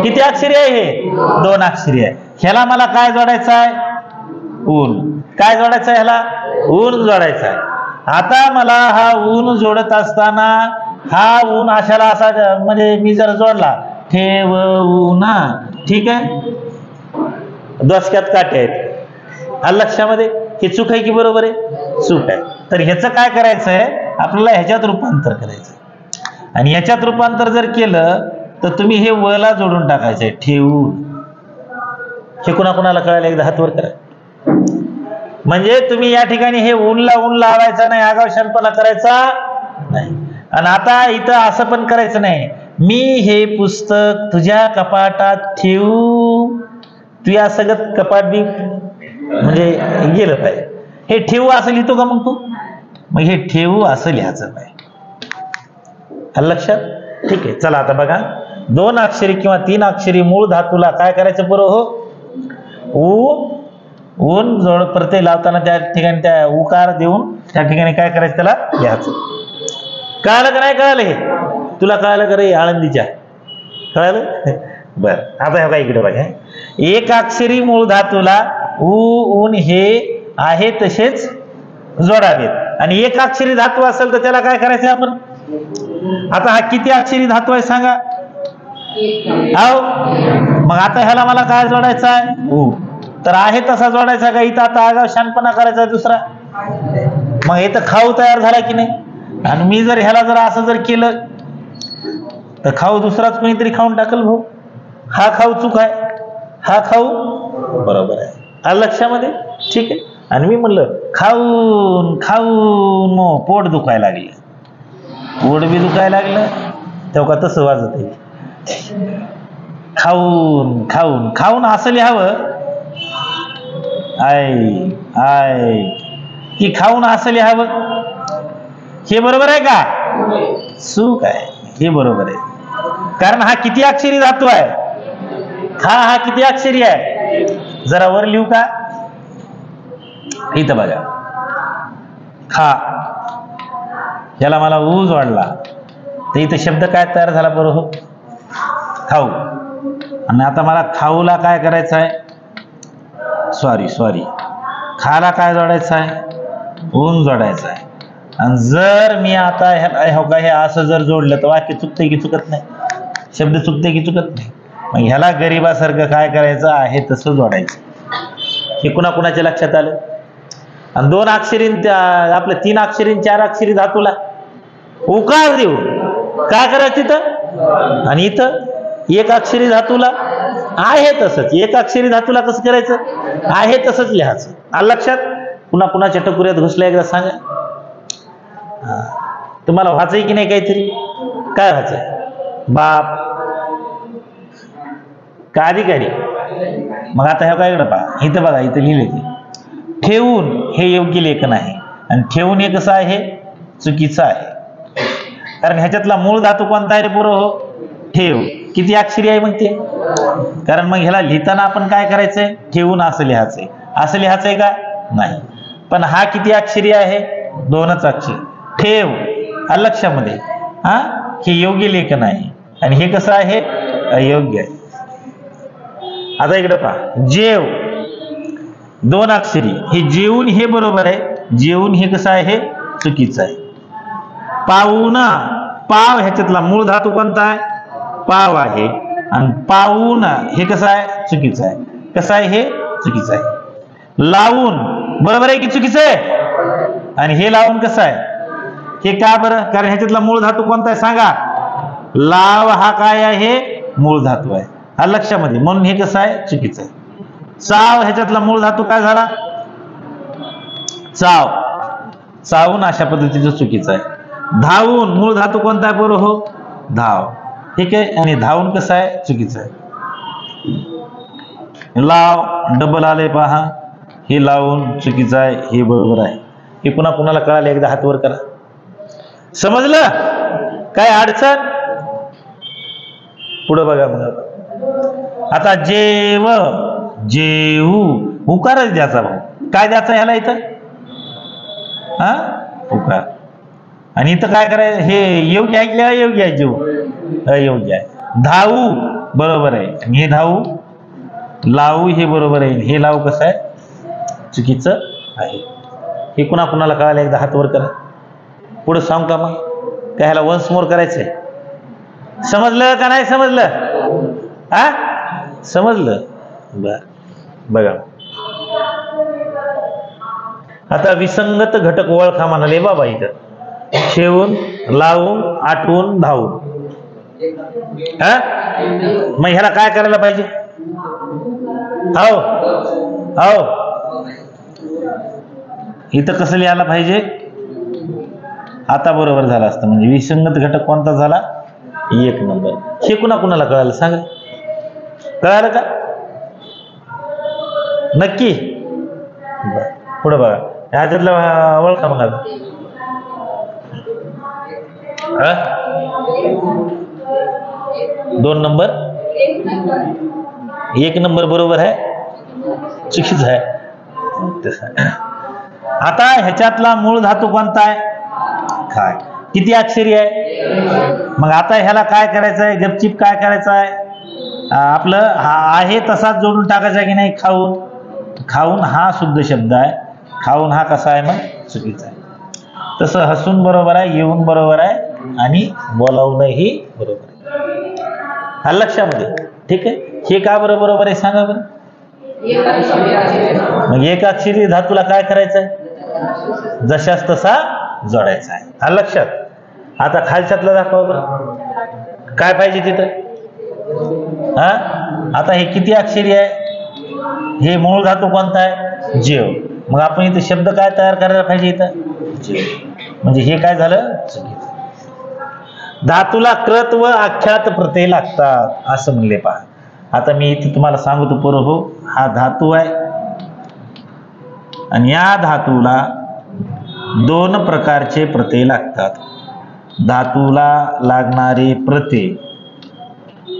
किती अक्षरी आहे? हे 2 अक्षरी आहे. ह्याला मला काय जोडायचं आहे? ऊन. काय जोडायचं आहे ह्याला? ऊन जोडायचं आहे. आता मला हा ऊन जोडत असताना हा ऊन अशाला असा, म्हणजे मी जर जोडला ठेवूना, ठीक आहे, डोसक्यात काटे आहेत. लक्षामध्ये? हे चूक आहे की बरोबर आहे? चूक आहे. तर ह्याचं काय करायचं आहे? आपल्याला ह्याच्यात रूपांतर करायचं. आणि ह्याच्यात रूपांतर जर केलं तर तुम्ही हे वला जोडून टाकायचंय, ठेवून. हे कुणाकुणाला कळायला एकदा हातवर करा. म्हणजे तुम्ही या ठिकाणी हे ऊनला ऊन लावायचा नाही, आगावशानपणा करायचा नाही. आणि आता इथं असं पण करायचं नाही, मी हे पुस्तक तुझ्या कपाटात ठेवू. तू या सगळं कपाट बी म्हणजे गेलं पाहिजे. हे ठेवू असं लिहितो का मग तू? मग हे ठेवू असं लिहायचं पाहिजे. लक्षात? ठीक आहे. चला आता बघा, 2 अक्षरी किंवा 3 अक्षरी मूळ धातूला काय करायचं बरोबर हो? ऊन जोड प्रत्यय लावताना त्या ठिकाणी त्या उकार देऊन त्या ठिकाणी काय करायचं? त्याला लिहायचं. कळालं का नाही कळालं? हे तुला कळालं का रे आळंदीच्या? कळालं? बर. आता हे बघा इकडे बघा, 1 अक्षरी मूळ धातूला उ ऊन हे आहे तसेच जोडावेत. आणि 1 अक्षरी धातू असेल तर त्याला काय करायचं आपण? आता हा किती अक्षरी धातू आहे सांगा? हो, मग आता ह्याला मला काय जोडायचं आहे? तर आहे तसा जोडायचा का? इथं आता आगाव शानपणा करायचा दुसरा. मग हे तर खाऊ तयार झाला की नाही? आणि मी जर ह्याला जर असं जर केलं तर खाऊ दुसराच कोणीतरी खाऊन टाकल भाऊ. हा खाऊ चूक आहे, हा खाऊ बरोबर आहे. आलं लक्षामध्ये? ठीक आहे. आणि मी म्हणलं खाऊन खाऊन मग पोट दुखायला लागलं, पोट बी दुखायला लागलं तेव्हा का तसं वाजत आहे. खाऊन खाऊन खाऊन असं लिहावं, आय आय की खाऊन असं लिहावं. हे बरोबर आहे का? चूक आहे. हे बरोबर आहे. कारण हा किती अक्षरी धातू आहे? हा किती अक्षरी आहे? जरा वर लिहू का? इथं बघा, खा, याला मला ऊ जोडला तर इथं शब्द काय तयार झाला बरोबर? खाऊ. आणि आता मला खाऊला काय करायचं आहे? सॉरी खाला काय जोडायचं आहे? ऊन जोडायचं आहे. आणि जर मी आता हे असं जर जोडलं तर वाक्य चुकते की चुकत नाही? शब्द चुकते की चुकत नाही? मग ह्याला गरीबासारखं काय करायचं आहे? तसं जोडायचं. हे कुणाकुणाच्या लक्षात आलं? आणि 2 अक्षरी आपल्या 3 अक्षरी 4 अक्षरी धातूला उकार देऊ काय करायचं तिथं? आणि इथं 1 अक्षरी धातूला आहे तसंच 1 अक्षरी धातूला कसं करायचं? आहे तसंच लिहायचं. आलं लक्षात? पुन्हा पुन्हा चटकुऱ्यात घुसल्या एकदा सांगा. तुम्हाला व्हायचंय की नाही काहीतरी? काय व्हायचंय? बाप का अधिकारी? मग आता हे काय इकडं पहा, इथं बघा, इथं लिहिले की ठेवून हे योग्य लेखन आहे. आणि ठेवून हे कसं आहे? चुकीचं आहे. कारण ह्याच्यातला मूळ धातू कोणता आहे रे पोरं? हो, ठेव. किती अक्षरी आहे मग ते? कारण मग ह्याला लिहिताना आपण काय करायचंय? ठेवून असं लिहायचंय. असं लिहायचंय का? नाही. पण हा किती अक्षरी आहे? 2च अक्षरी. ठेव. आलं लक्षामध्ये? हे योग्य लेखन आहे. आणि हे कसं आहे? अयोग्य आहे. आता इकडे पहा, जेव 2 अक्षरी. हे जेवून हे बरोबर आहे. जेवून हे कसं आहे? चुकीचं आहे. पाहुणा, पाव ह्याच्यातला मूळ धातू कोणता आहे? पाव आहे. आणि पाहुणा हे कसं आहे? चुकीचं आहे. कसं आहे? हे चुकीचं आहे. लावून बरोबर आहे की चुकीचं आहे? आणि हे लावून कसं आहे? हे का बरं? कारण ह्याच्यातला मूळ धातू कोणता आहे सांगा? लाव हा काय आहे? मूळ धातू आहे. हा लक्षामध्ये. म्हणून हे कसं आहे? चुकीचं आहे. चाव ह्याच्यातला मूळ धातू काय झाला? चाव. चावून अशा पद्धतीचं चुकीचं आहे. धावून मूळ धातू कोणता आहे बरोबर? हो, धाव. ठीक आहे. आणि धावून कसं आहे? चुकीचं आहे. लाव डबल आले पहा, हे लावून चुकीचं आहे. हे बरोबर आहे. हे पुन्हा कुणाला कळालं? एकदा हात वर करा. समजलं? काय अडचण? पुढे बघा. मग आता जेव, जेवू उकारच द्यायचा भाऊ. काय द्यायचा ह्याला इथं? उकार. आणि इथं काय करायचं? हे योग्य ऐकले? अयोग्य आहे. जेवू अयोग्य आहे. धावू बरोबर आहे. आणि हे धावू. लावू हे बरोबर आहे. हे लावू कसं आहे? चुकीचं आहे. हे कुणा कुणाला कळालं? एकदा हात वर करा. पुढे सांग का? मग काय ह्याला वन्स मोर करायचंय? समजलं का नाही समजलं? समजलं? बर. बघा आता विसंगत घटक ओळखा म्हणाले बाबा इथं. ठेवून, लावून, आठवून, धावून. मग ह्याला काय करायला पाहिजे? इथं कसं लिहायला पाहिजे? आता बरोबर झालं असतं. म्हणजे विसंगत घटक कोणता झाला? 1 नंबर. हे कुणा कुणाला कळालं सांगा? कळालं का? नक्की? पुढे बघा. ह्याच्यातलं ओळखा बघा. 2 नंबर 1 नंबर बरोबर आहे? चुकीचं आहे. आता ह्याच्यातला मूळ धातू कोणता आहे? काय? किती अक्षरी आहे? मग आता ह्याला काय करायचं आहे? गपचिप काय करायचं आहे? आपलं आहे तसाच जोडून टाकायचा की नाही? खाऊन. खाऊन हा शुद्ध शब्द आहे. खाऊन हा कसा आहे? मग चुकीचा आहे. तसं हसून बरोबर आहे, येऊन बरोबर आहे, आणि बोलावणंही बरोबर आहे. आलं लक्षामध्ये? ठीक आहे, हे का बरं बरोबर आहे सांगा बरं. मग एक अक्षरी धातूला काय करायचंय? जशास तसा जोडायचा आहे. आलं लक्षात? आता खालच्यातला दाखवा बरं, काय पाहिजे तिथं? हा, आता हे किती अक्षरी आहे? हे मूळ धातू कोणता आहे? जीव. मग आपण इथे शब्द काय तयार करायला पाहिजे इथं? जीव. म्हणजे हे काय झालं? चुकीचं. धातूला कृत व आख्यात प्रत्यय लागतात असं म्हणले पहा. आता मी इथे तुम्हाला सांगतो पोरं हो, हा धातू आहे आणि या धातूला दोन प्रकारचे प्रत्यय लागतात. धातूला लागणारे प्रत्यय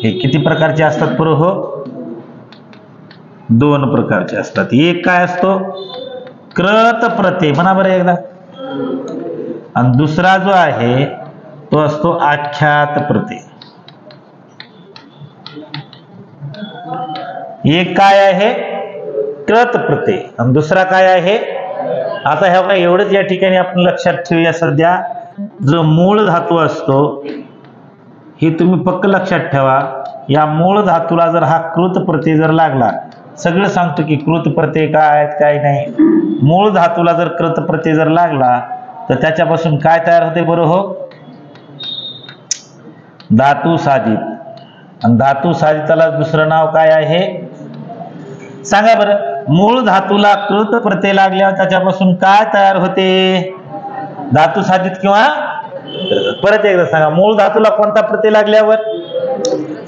हे किती प्रकारचे असतात पोरं हो? दोन प्रकारचे असतात. एक काय असतो? कृत प्रत्यय, म्हणा बरं एकदा. आणि दुसरा जो आहे तो असतो आख्यात प्रत्यय. एक काय आहे? कृत प्रत्यय आणि दुसरा काय आहे? आता ह्या काय एवढंच या ठिकाणी आपण लक्षात ठेवूया. सध्या जो मूळ धातू असतो हे तुम्ही पक्क लक्षात ठेवा. या मूळ धातूला जर हा कृत प्रत्यय जर लागला, सगळं सांगतो की कृत प्रत्यय काय आहेत काय नाही. मूळ धातूला जर कृत प्रत्यय जर लागला तर त्याच्यापासून काय तयार होते बरं हो? धातू साधित. आणि धातू साधिताला दुसरं नाव काय आहे सांगा बरं? मूळ धातूला कृत प्रत्यय लागल्यावर त्याच्यापासून काय तयार होते? धातू साधित किंवा परत एकदा सांगा, मूळ धातूला कोणता प्रत्यय लागल्यावर?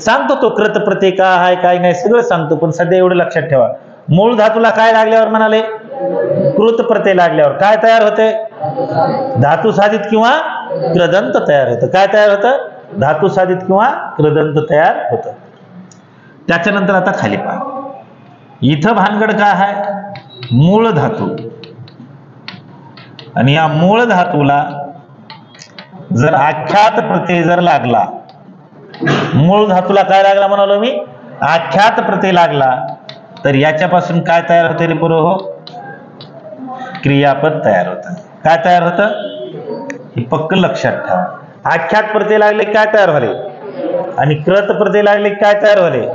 सांगतो तो कृत प्रत्यय का आहे काय नाही सगळं सांगतो, पण सध्या एवढं लक्षात ठेवा. मूळ धातूला काय लागल्यावर म्हणाले? कृत प्रत्यय लागल्यावर काय तयार होते? धातू साधित किंवा कृदंत तयार होतं. काय तयार होतं? धातू साधित किंवा कृदंत तयार होतं. त्याच्यानंतर आता खाली पहा, इथं भानगड काय आहे? मूळ धातू. आणि या मूळ धातूला जर आख्यात प्रत्यय जर लागला, मूळ धातूला काय लागला म्हणालो मी? आख्यात प्रत्यय लागला, तर याच्यापासून काय तयार होते रे पोरं हो? क्रियापद तयार होतं. काय तयार होतं? हे पक्क लक्षात ठेवा. आख्यात प्रत्यय लागले काय तयार झाले? आणि कृत प्रत्यय लागले काय तयार झाले?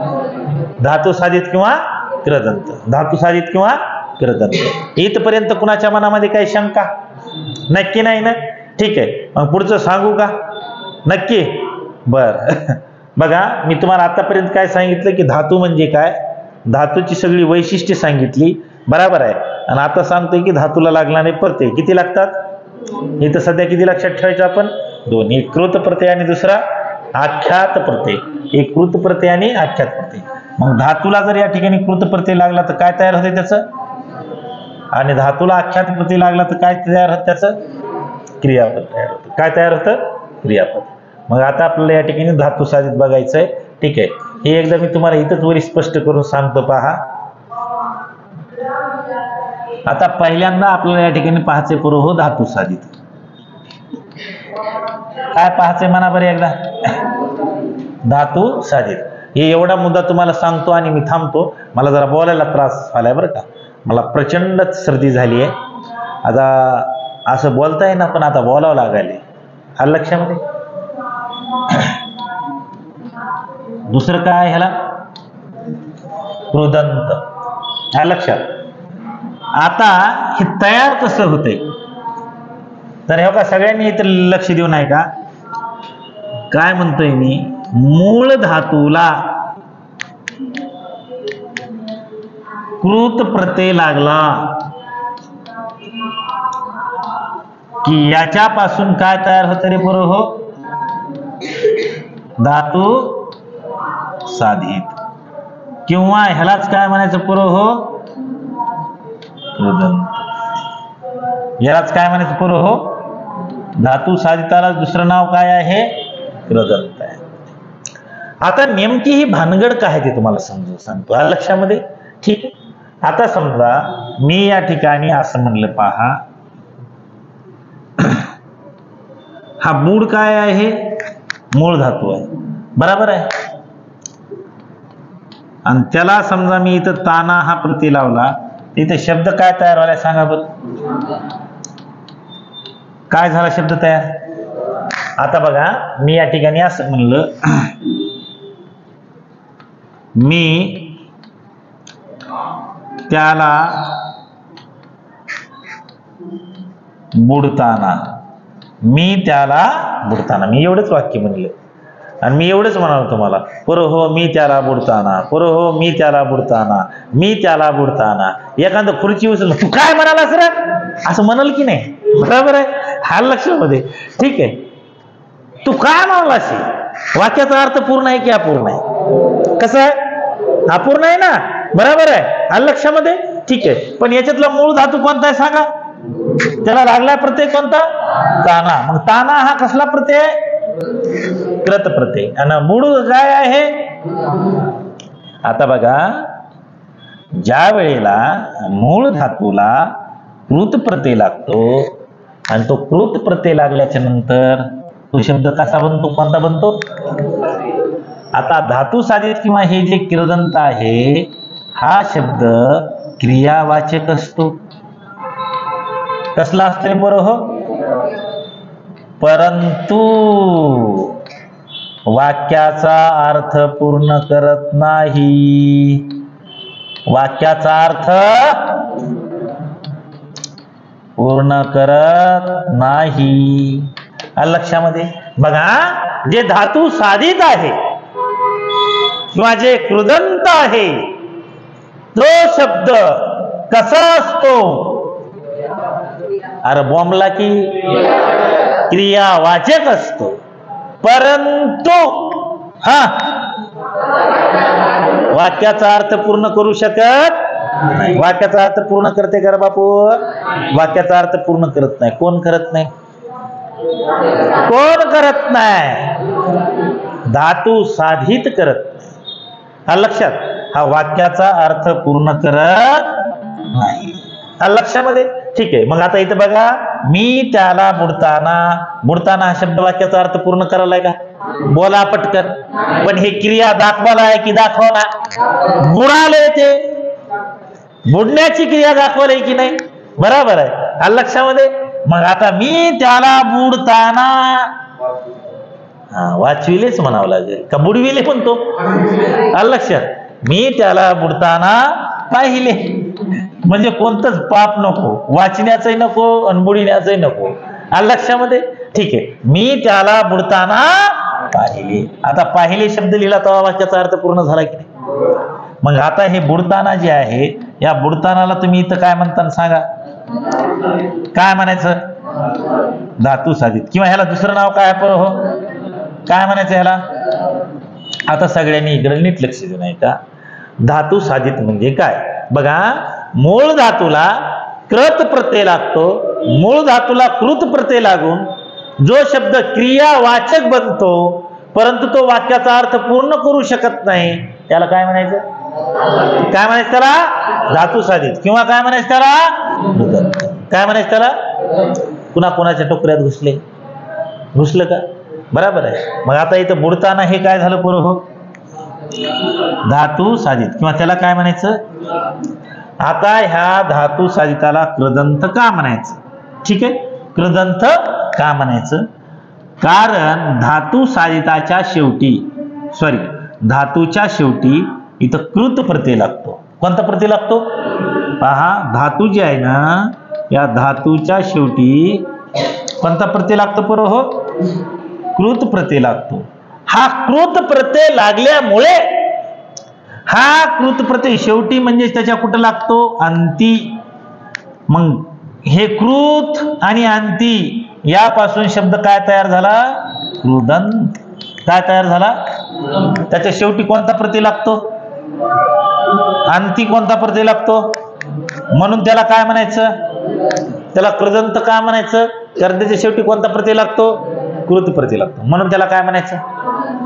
धातू साधित किंवा कृदंत. धातू साधित किंवा कृदंत. इथपर्यंत कुणाच्या मनामध्ये काही शंका? नक्की नाही ना? ठीक आहे, मग पुढचं सांगू का? नक्की? बर बघा, मी तुम्हाला आतापर्यंत काय सांगितलं की धातू म्हणजे काय, धातूची सगळी वैशिष्ट्ये सांगितली, बरोबर आहे. आणि आता सांगतोय की धातूला लागणारे प्रत्यय किती लागतात. इथं सध्या किती लक्षात ठेवायचं आपण? दोन. एक कृत प्रत्यय आणि दुसरा आख्यात प्रत्यय. एक कृत प्रत्यय आणि आख्यात प्रत्यय. मग धातूला जर या ठिकाणी कृत प्रत्यय लागला तर काय तयार होते त्याचं? आणि धातूला आख्यात प्रत्यय लागला तर काय तयार होतं त्याचं? क्रियापद तयार होतं. काय तयार होतं? क्रियापद. मग आता आपल्याला या ठिकाणी धातू साधित बघायचंय. ठीक आहे, हे एकदा मी तुम्हाला इथंच वरी स्पष्ट करून सांगतो पहा. आता पहिल्यांदा आपल्याला या ठिकाणी पाहायचे पूर्व हो धातू साधित. काय पाहायचे म्हणा बरं एकदा? धातू साधित. हे एवढा मुद्दा तुम्हाला सांगतो आणि मी थांबतो. मला जरा बोलायला त्रास झालाय बरं का, मला प्रचंड सर्दी झाली आहे. आता असं बोलताय ना, पण आता बोलावं लागायले. आलं लक्षामध्ये? दुसरं काय ह्याला? कृदंत. आलं लक्षात? आता हे तयार कसं होतंय तर हे का सगळ्यांनी इथं लक्ष देऊ नये का? काय म्हणतोय मी? मूळ धातूला कृत प्रत्यय लागला की याच्यापासून काय तयार होतं रे पोरं हो? धातू साधित. किंवा ह्यालाच काय म्हणायचं पोरं हो? कृदंत. यालाच काय म्हणायचं पोरं हो? धातू साधिताला दुसरं नाव काय आहे? कृदंत आहे. आता नेमकी ही भानगड काय आहे ते तुम्हाला समजून सांगतो. आलं लक्षामध्ये? ठीक आहे. आता समजा मी या ठिकाणी असं म्हणलं पहा, हा मूळ काय आहे? मूळ धातू आहे, बरोबर आहे. आणि त्याला समजा मी इथं ताना हा प्रत्यय लावला, इथे शब्द काय तयार व्हायला सांगा बरं? काय झाला शब्द तयार? आता बघा, मी या ठिकाणी असं म्हणलं मी त्याला बुडताना, मी त्याला बुडताना, मी एवढंच वाक्य म्हणलं आणि मी एवढंच म्हणाल तुम्हाला, पुरं हो मी त्याला बुडताना, पुरं हो मी त्याला बुडताना, मी त्याला बुडताना. एखादं खुर्ची उचल, तू काय म्हणालास रे असं म्हणाल की नाही? बरोबर आहे, हा लक्षामध्ये. ठीक आहे, तू काय म्हणालास, वाक्याचा अर्थ पूर्ण आहे की अपूर्ण आहे? कसं आहे, अपूर्ण आहे ना, बरोबर आहे, हा लक्षामध्ये. ठीक आहे, पण याच्यातला मूळ धातू कोणता आहे सांगा? त्याला लागलाय प्रत्यय कोणता? ताना. मग ताना हा कसला प्रत्यय? कृत प्रत्यय. आणि मूळ काय आहे? आता बघा, ज्या वेळेला मूळ धातूला कृत प्रत्यय लागतो आणि तो कृत प्रत्यय लागल्याच्या नंतर तो शब्द कसा बनतो, कोणता बनतो? आता धातू साधित किंवा हे जे किरदंत आहे, हा शब्द क्रियावाचक असतो. कसला असतोय बरं हो? परंतु वाक्याचा अर्थ पूर्ण करत नाही. वाक्याचा अर्थ पूर्ण करत नाही. लक्षामध्ये बघा, जे धातू साधित आहे किंवा जे कृदंत आहे, तो शब्द कसा असतो? अरे बॉम्बला की क्रियावाचक असतो. परंतु हा वाक्याचा अर्थ पूर्ण करू शकत नाही. वाक्याचा अर्थ पूर्ण करते का बापू? वाक्याचा अर्थ पूर्ण करत नाही. कोण करत नाही? कोण करत नाही? धातू साधित करत नाही. लक्षात, हा वाक्याचा अर्थ पूर्ण करत नाही. लक्षामध्ये. ठीक आहे, मग आता इथं बघा, मी त्याला बुडताना, बुडताना हा शब्द वाक्याचा अर्थ पूर्ण करायलाय का? बोला पटकन. पण हे क्रिया दाखवायला आहे की दाखवला? बुडाले, ते बुडण्याची क्रिया दाखवली की नाही? बरोबर आहे, लक्षामध्ये. मग आता मी त्याला बुडताना, वाचविलेच म्हणावं लागेल का बुडविले म्हणतो? लक्षात, मी त्याला बुडताना पाहिले, म्हणजे कोणतंच पाप नको, वाचण्याचंही नको आणि बुडण्याचंही नको. लक्षामध्ये. ठीक आहे, मी त्याला बुडताना पाहिले. आता पाहिले शब्द लिहिला तेव्हा वाक्याचा अर्थ पूर्ण झाला की नाही? मग आता हे बुडताना जे आहे, या बुडतानाला तुम्ही इथं काय म्हणता सांगा? काय म्हणायचं? धातू साधित. किंवा ह्याला दुसरं नाव काय पर हो? काय म्हणायचं ह्याला? आता सगळ्यांनी इकडे नीट लक्ष देऊ नये का? धातू साधित म्हणजे काय? बघा, मूळ धातूला कृत प्रत्यय लागतो. मूळ धातूला कृत प्रत्यय लागून जो शब्द क्रियावाचक बनतो, परंतु तो वाक्याचा अर्थ पूर्ण करू शकत नाही, त्याला काय म्हणायचं? काय म्हणायचं त्याला? धातू साधित. किंवा काय म्हणायचं त्याला? काय म्हणायचं त्याला? पुन्हा कोणाच्या टोकऱ्यात घुसलं का? बरोबर आहे. मग आता इथं बुडताना हे काय झालं पुरं हो? धातू साधित. किंवा त्याला काय म्हणायचं? आता ह्या धातू साधिताला कृदंत का म्हणायचं? ठीक आहे, कृदंत का म्हणायचं? कारण धातू साधिताच्या शेवटी, धातूच्या शेवटी इथं कृत प्रत्यय लागतो. कोणता प्रत्यय लागतो? पहा, धातू जे आहे ना, या धातूच्या शेवटी कोणता प्रत्यय लागतो पर हो? कृत प्रत्यय लागतो. हा कृत प्रत्यय लागल्यामुळे, हा कृत प्रत्यय शेवटी म्हणजे त्याच्या कुठं लागतो? अंती. मग हे कृत आणि अंती यापासून शब्द काय तयार झाला? कृदंत. काय तयार झाला? त्याच्या शेवटी कोणता प्रत्यय लागतो? अंती कोणता प्रत्यय लागतो? म्हणून त्याला काय म्हणायचं? त्याला कृदंत का म्हणायचं? कारण त्याच्या शेवटी कोणता प्रत्यय लागतो? कृत प्रत्यय लागतो. म्हणून त्याला काय म्हणायचं?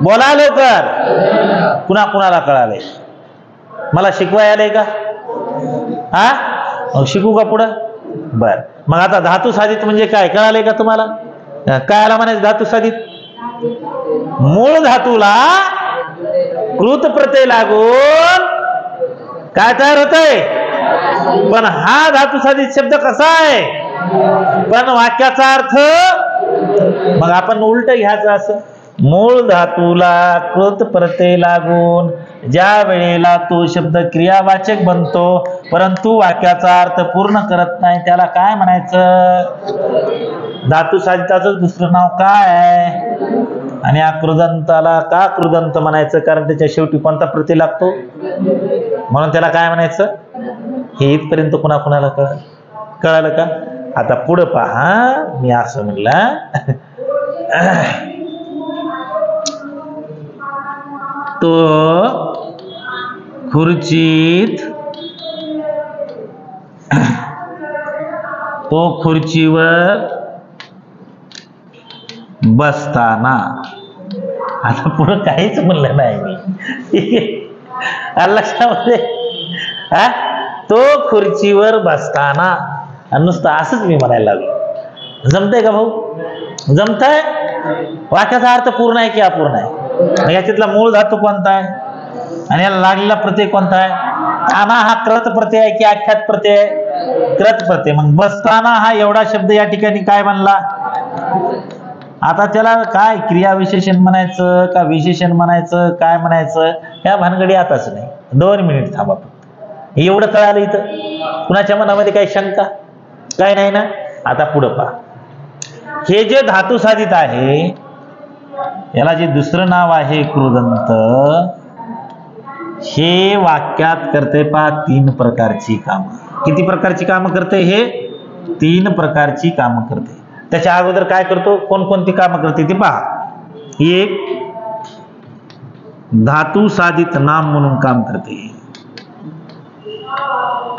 बोला लवकर. पुन्हा कुणाला कळालंय? मला शिकवाय आलंय का? हा, शिकू का पुढं? बर, मग आता धातू साधित म्हणजे काय कळालंय का तुम्हाला? काय आला म्हणायचं धातू साधित? मूळ धातूला कृत प्रत्यय लागून काय तयार होतंय? पण हा धातू साधित शब्द कसा आहे? पण वाक्याचा अर्थ, मग आपण उलट घ्यायचं असं, मूळ धातूला कृत प्रत्यय लागून ज्या वेळेला तो शब्द क्रियावाचक बनतो परंतु वाक्याचा अर्थ पूर्ण करत नाही त्याला काय म्हणायचं? धातू साधिताचं दुसरं नाव काय आहे? आणि या कृदंताला का कृदंत म्हणायचं? कारण त्याच्या शेवटी कोणता प्रत्यय लागतो म्हणून त्याला काय म्हणायचं? हे इथपर्यंत कुणाला कळालं का? आता पुढे पहा, मी असं म्हणलं तो खुर्चीवर बसताना, आता पुढं काहीच म्हणलं नाही मी, लक्षामध्ये हा, तो खुर्चीवर बसताना नुसतं असंच मी म्हणायला लागलो. जमतंय का भाऊ? जमतंय? वाक्याचा अर्थ पूर्ण आहे की अपूर्ण आहे? याच्यातला मूळ धातू कोणता आहे आणि याला लागलेला प्रत्यय कोणता आहे? ताना हा कृत प्रत्यय आहे की आख्यात प्रत्यय आहे? कृत प्रत्यय. मग बसताना हा एवढा शब्द या ठिकाणी काय बनला? आता त्याला काय क्रिया विशेषण म्हणायचं का विशेषण म्हणायचं काय म्हणायचं या भानगडी आताच नाही. 2 मिनिट थांबा. एवढं कळालं इथं? कुणाच्या मनामध्ये काही शंका काय नाही ना? आता पुढं पहा, हे जे धातू साधित आहे याला जे दुसरं नाव आहे कृदंत, हे वाक्यात करते पहा 3 प्रकारची कामं. किती प्रकारची कामं करते? हे 3 प्रकारची कामं करते. त्याच्या अगोदर काय करतो? कोणकोणती कामं करते ते पहा. एक, धातू साधित नाम म्हणून काम करते.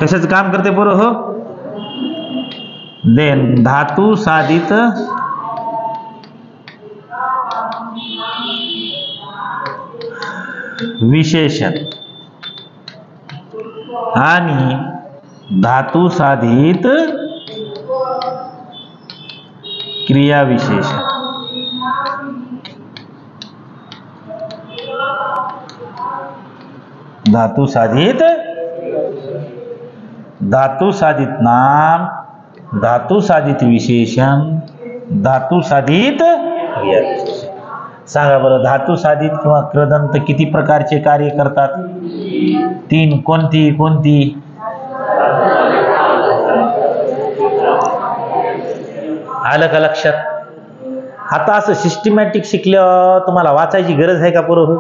कशाचं काम करते बरं? हो, देन धातू साधित विशेषण आणि धातू साधित क्रिया विशेषण. धातू साधित नाम, धातू साधित विशेषण, धातू साधित क्रिया विशेषण. सांगा बरं, धातू साधित किंवा कृदंत किती प्रकारचे कार्य करतात? 3. कोणती कोणती? आलं का लक्षात? आता असं सिस्टमॅटिक शिकल्यावर तुम्हाला वाचायची गरज आहे का बरोबर?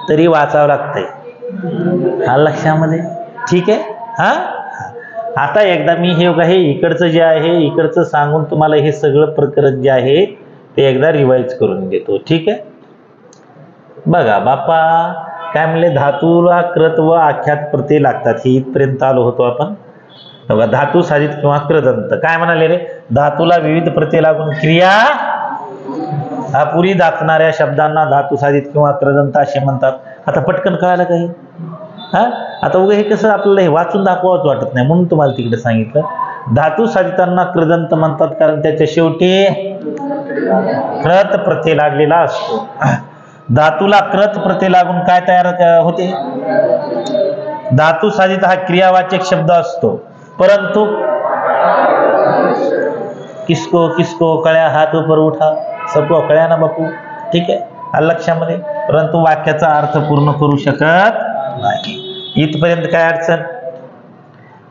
तरी वाचावं लागतंय. आलं लक्षामध्ये? ठीक आहे. हा, आता एकदा मी हे इकडचं जे आहे इकडचं सांगून तुम्हाला हे सगळं प्रकरण जे आहे ते एकदा रिवाइज करून देतो. ठीक आहे. बघा बापा, काय म्हणले? धातूला कृत व आख्यात प्रत्यय लागतात. हे इथपर्यंत आलो होतो आपण. बघा, धातू साधित किंवा कृदंत काय म्हणाले रे? धातूला विविध प्रत्यय लागून क्रिया अपुरी दाखवणाऱ्या शब्दांना धातू साधित किंवा कृदंत असे म्हणतात. आता पटकन कळालं काही? हा, आता उगा हे कसं आपल्याला हे वाचून दाखवावंच वाटत नाही म्हणून तुम्हाला तिकडे सांगितलं. धातू साधितांना कृदंत म्हणतात कारण त्याच्या शेवटी कृत प्रत्यय लागलेला असतो. धातूला कृत प्रत्यय लागून काय तयार होते? धातू साधित हा क्रियावाचक शब्द असतो परंतु किसको किसको कळ्या हात ऊपर उठा, सबको कळ्या ना बापू. ठीक आहे, लक्षामध्ये. परंतु वाक्याचा अर्थ पूर्ण करू शकत नाही. इथपर्यंत काय अडचण?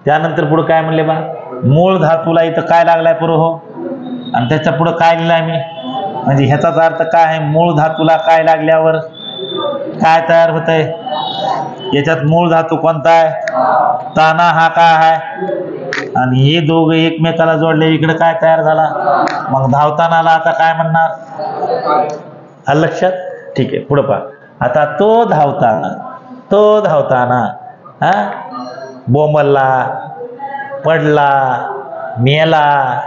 त्यानंतर पुढे काय म्हणले बा? मूळ धातूला इथं काय लागलाय पुढं? हो, आणि त्याच्या पुढे काय लिहिलंय मी? म्हणजे ह्याचाच अर्थ काय आहे? मूळ धातूला काय लागल्यावर काय तयार होतंय? याच्यात मूळ धातू कोणता आहे? ताना हा काय आहे? आणि हे दोघं एकमेकाला जोडले इकडे काय तयार झाला? मग धावतानाला आता काय म्हणणार? आलं लक्षात? ठीक आहे, पुढे पहा. आता तो धावताना हा बोंबलला, पडला, मेला,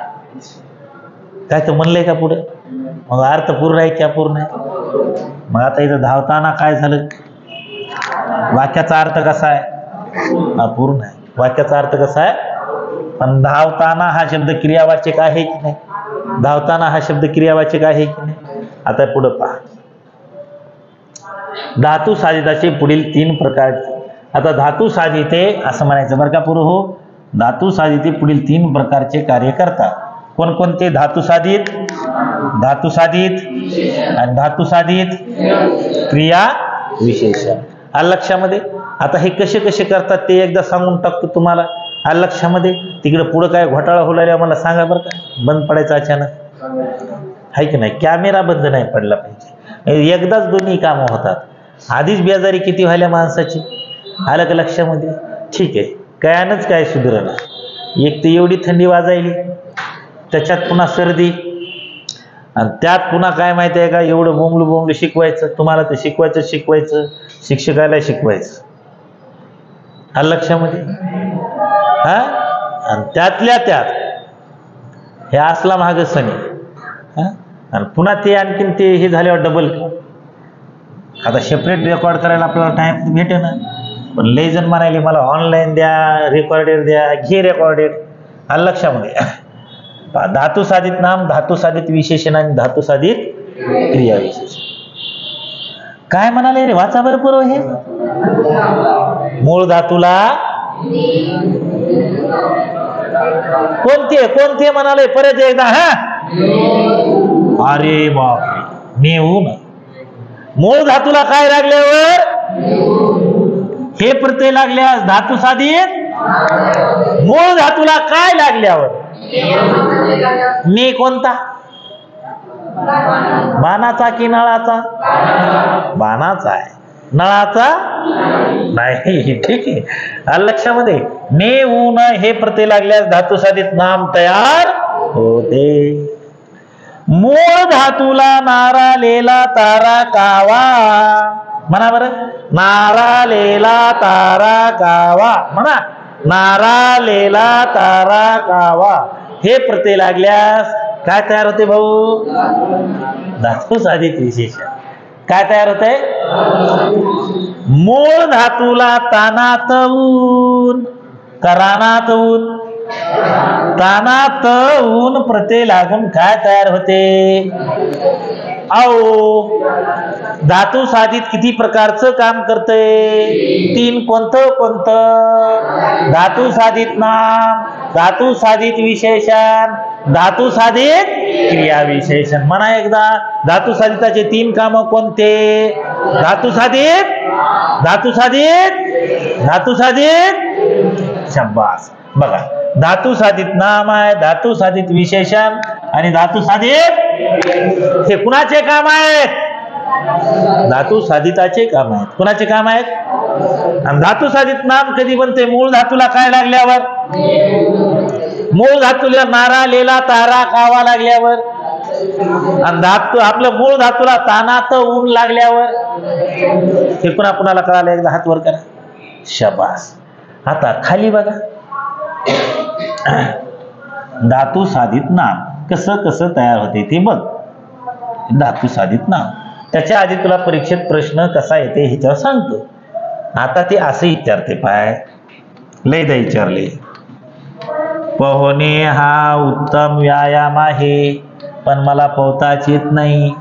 काय तर म्हणलंय का पुढे? मग अर्थ पूर्ण आहे की अपूर्ण आहे? मग आता इथं धावताना काय झालं? वाक्याचा अर्थ कसा आहे? अपूर्ण आहे. वाक्याचा अर्थ कसा आहे? पण धावताना हा शब्द क्रियावाचक आहे की नाही? धावताना हा शब्द क्रियावाचक आहे की नाही? आता पुढे पहा, धातू साधिताचे पुढील 3 प्रकार. आता धातू साधिते असं म्हणायचं बरं का पुढे? हो, धातू साधिते पुढील 3 प्रकारचे कार्य करतात. कोणकोणते धातू साधित? धातू साधित आणि धातू साधित क्रिया विशेषण. आलं लक्षामध्ये. आता हे कसे कसे करतात ते एकदा सांगून टाकतो तुम्हाला. आलं लक्षामध्ये. तिकडे पुढे काय घोटाळा होणार मला सांगा बरं का. बंद पडायचं अचानक आहे की नाही. कॅमेरा बंद नाही पडला पाहिजे. एकदाच दोन्ही कामं होतात. आधीच बेजारी किती व्हायला माणसाची. आलं का लक्षामध्ये. ठीक आहे. कयानच काय सुधारणा. एक तर एवढी थंडी वाजायली, त्याच्यात पुन्हा सर्दी, आणि त्यात पुन्हा काय माहिती आहे का, एवढं बोंबलू बोंबलू शिकवायचं. तुम्हाला तर शिकवायचं शिक्षकाला शिकवायचं. आलं लक्षामध्ये. हा, आणि त्यातल्या त्यात हे असला महाग सणी. हा, आणि पुन्हा ते आणखीन ते हे झाल्यावर डबल. आता सेपरेट रेकॉर्ड करायला आपल्याला टाइम भेटे ना. पण लय जण म्हणाले मला ऑनलाईन द्या, रेकॉर्डेड द्या, घे रेकॉर्डेड. आलं लक्षामध्ये. धातू साधित नाम, धातू साधित विशेषण आणि धातू साधित क्रिया विशेषण. काय म्हणाले रे, वाचा बरं पूर्व. हे मूळ धातूला कोणते कोणते म्हणाले परत एकदा. हा, अरे बाप, नेऊन मूळ धातूला काय लागल्यावर हे प्रत्यय लागल्यास धातू साधित. मूळ धातूला काय लागल्यावर ने कोणता, बाणाचा की नळाचा. बाणाचा आहे, नळाचा नाही. ठीक आहे. आलं लक्षामध्ये. ने ऊन हे प्रत्यय लागल्यास धातू साधित नाम तयार होते. मूळ धातूला नारालेला तारा कावा. म्हणा बरं. नारालेला तारा कावा म्हणा. नारालेला तारा कावा हे प्रत्यय लागल्यास काय तयार होते भाऊ. धातू साधित विशेषण. काय तयार होते. मूळ धातूला तानात ऊन, करानात ऊन, तानात ऊन प्रत्यय लागून काय तयार होते. आओ, धातू साधित किती प्रकारचं काम करते. 3. कोणतं. धातू साधित नाम, धातू साधित विशेषण, धातू साधित क्रिया विशेषण. म्हणा एकदा. धातू साधिताचे 3 काम कोणते. धातू साधित, धातू साधित, धातू साधित. शाबास. बघा, धातू साधित नाम आहे, धातू साधित विशेषण आणि धातू साधित. हे कुणाचे काम आहेत. धातू साधिताचे काम आहेत. कुणाचे काम आहेत. आणि धातू साधित नाम कधी बनते. मूळ धातूला काय लागल्यावर. मूळ धातूला नारा लेला तारा कावा लागल्यावर. आणि धातू आपलं मूळ धातूला तानात ऊन लागल्यावर. हे पुन्हा कुणाला कळालं एकदा हात वर करा. शाबास. आता खाली बघा. धातू साधित नाम कसं कसं तयार होते ते बघ. धातू साधित नाम. त्याच्या आधी तुला परीक्षेत प्रश्न कसा येते ह्याच्यावर सांगतो. आता ते असे विचारते. पाय लयदा विचारले. पोहणे हा उत्तम व्यायाम आहे, पण मला पोहताच येत नाही.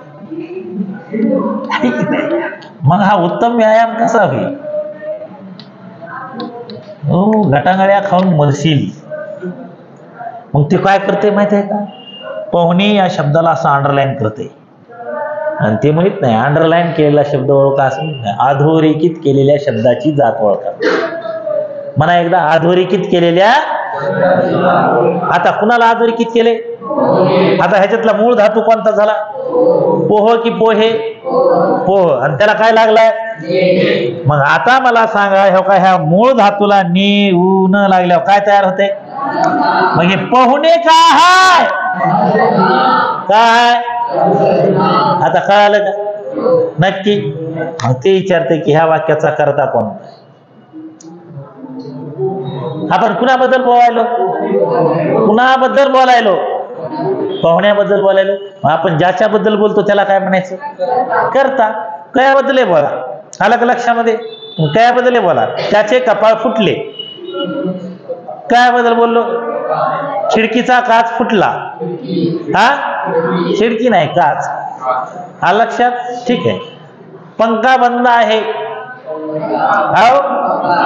मग हा उत्तम व्यायाम कसा होईल. हो, गटांगळ्या खाऊन मरशील. मग ते काय करते माहिती आहे का. पोहणे या शब्दाला असं अंडरलाईन करते. आणि ते माहित नाही अंडरलाईन केलेला शब्द ओळखा असं नाही. अधोरेखित केलेल्या शब्दाची जात ओळखा. म्हणा एकदा. अधोरेखित केलेल्या. आता कुणाला अधोरेखित केले. आता ह्याच्यातला मूळ धातू कोणता झाला. पोह की पोहे. पोह. आणि त्याला काय लागलाय. मग आता मला सांगा. ह्या मूळ धातूला ने ऊन लागल्यावर काय तयार होते. मग हे पोहणे काय हाय. काय. आता कळालं का नक्की. मग ते विचारते की ह्या वाक्याचा करता कोणता. आपण कुणाबद्दल बोलायलो. कुणाबद्दल बोलायलो. पोहण्याबद्दल बोलायलो. आपण ज्याच्याबद्दल बोलतो त्याला काय म्हणायचं. करता. कयाबद्दल बोला. आलं का लक्षामध्ये. कयाबद्दल बोला. त्याचे कपाळ फुटले. कयाबद्दल बोललो. खिडकीचा काच फुटला. हा, खिडकी नाही काच. हा लक्षात. ठीक आहे. पंखा बंद आहे. हो,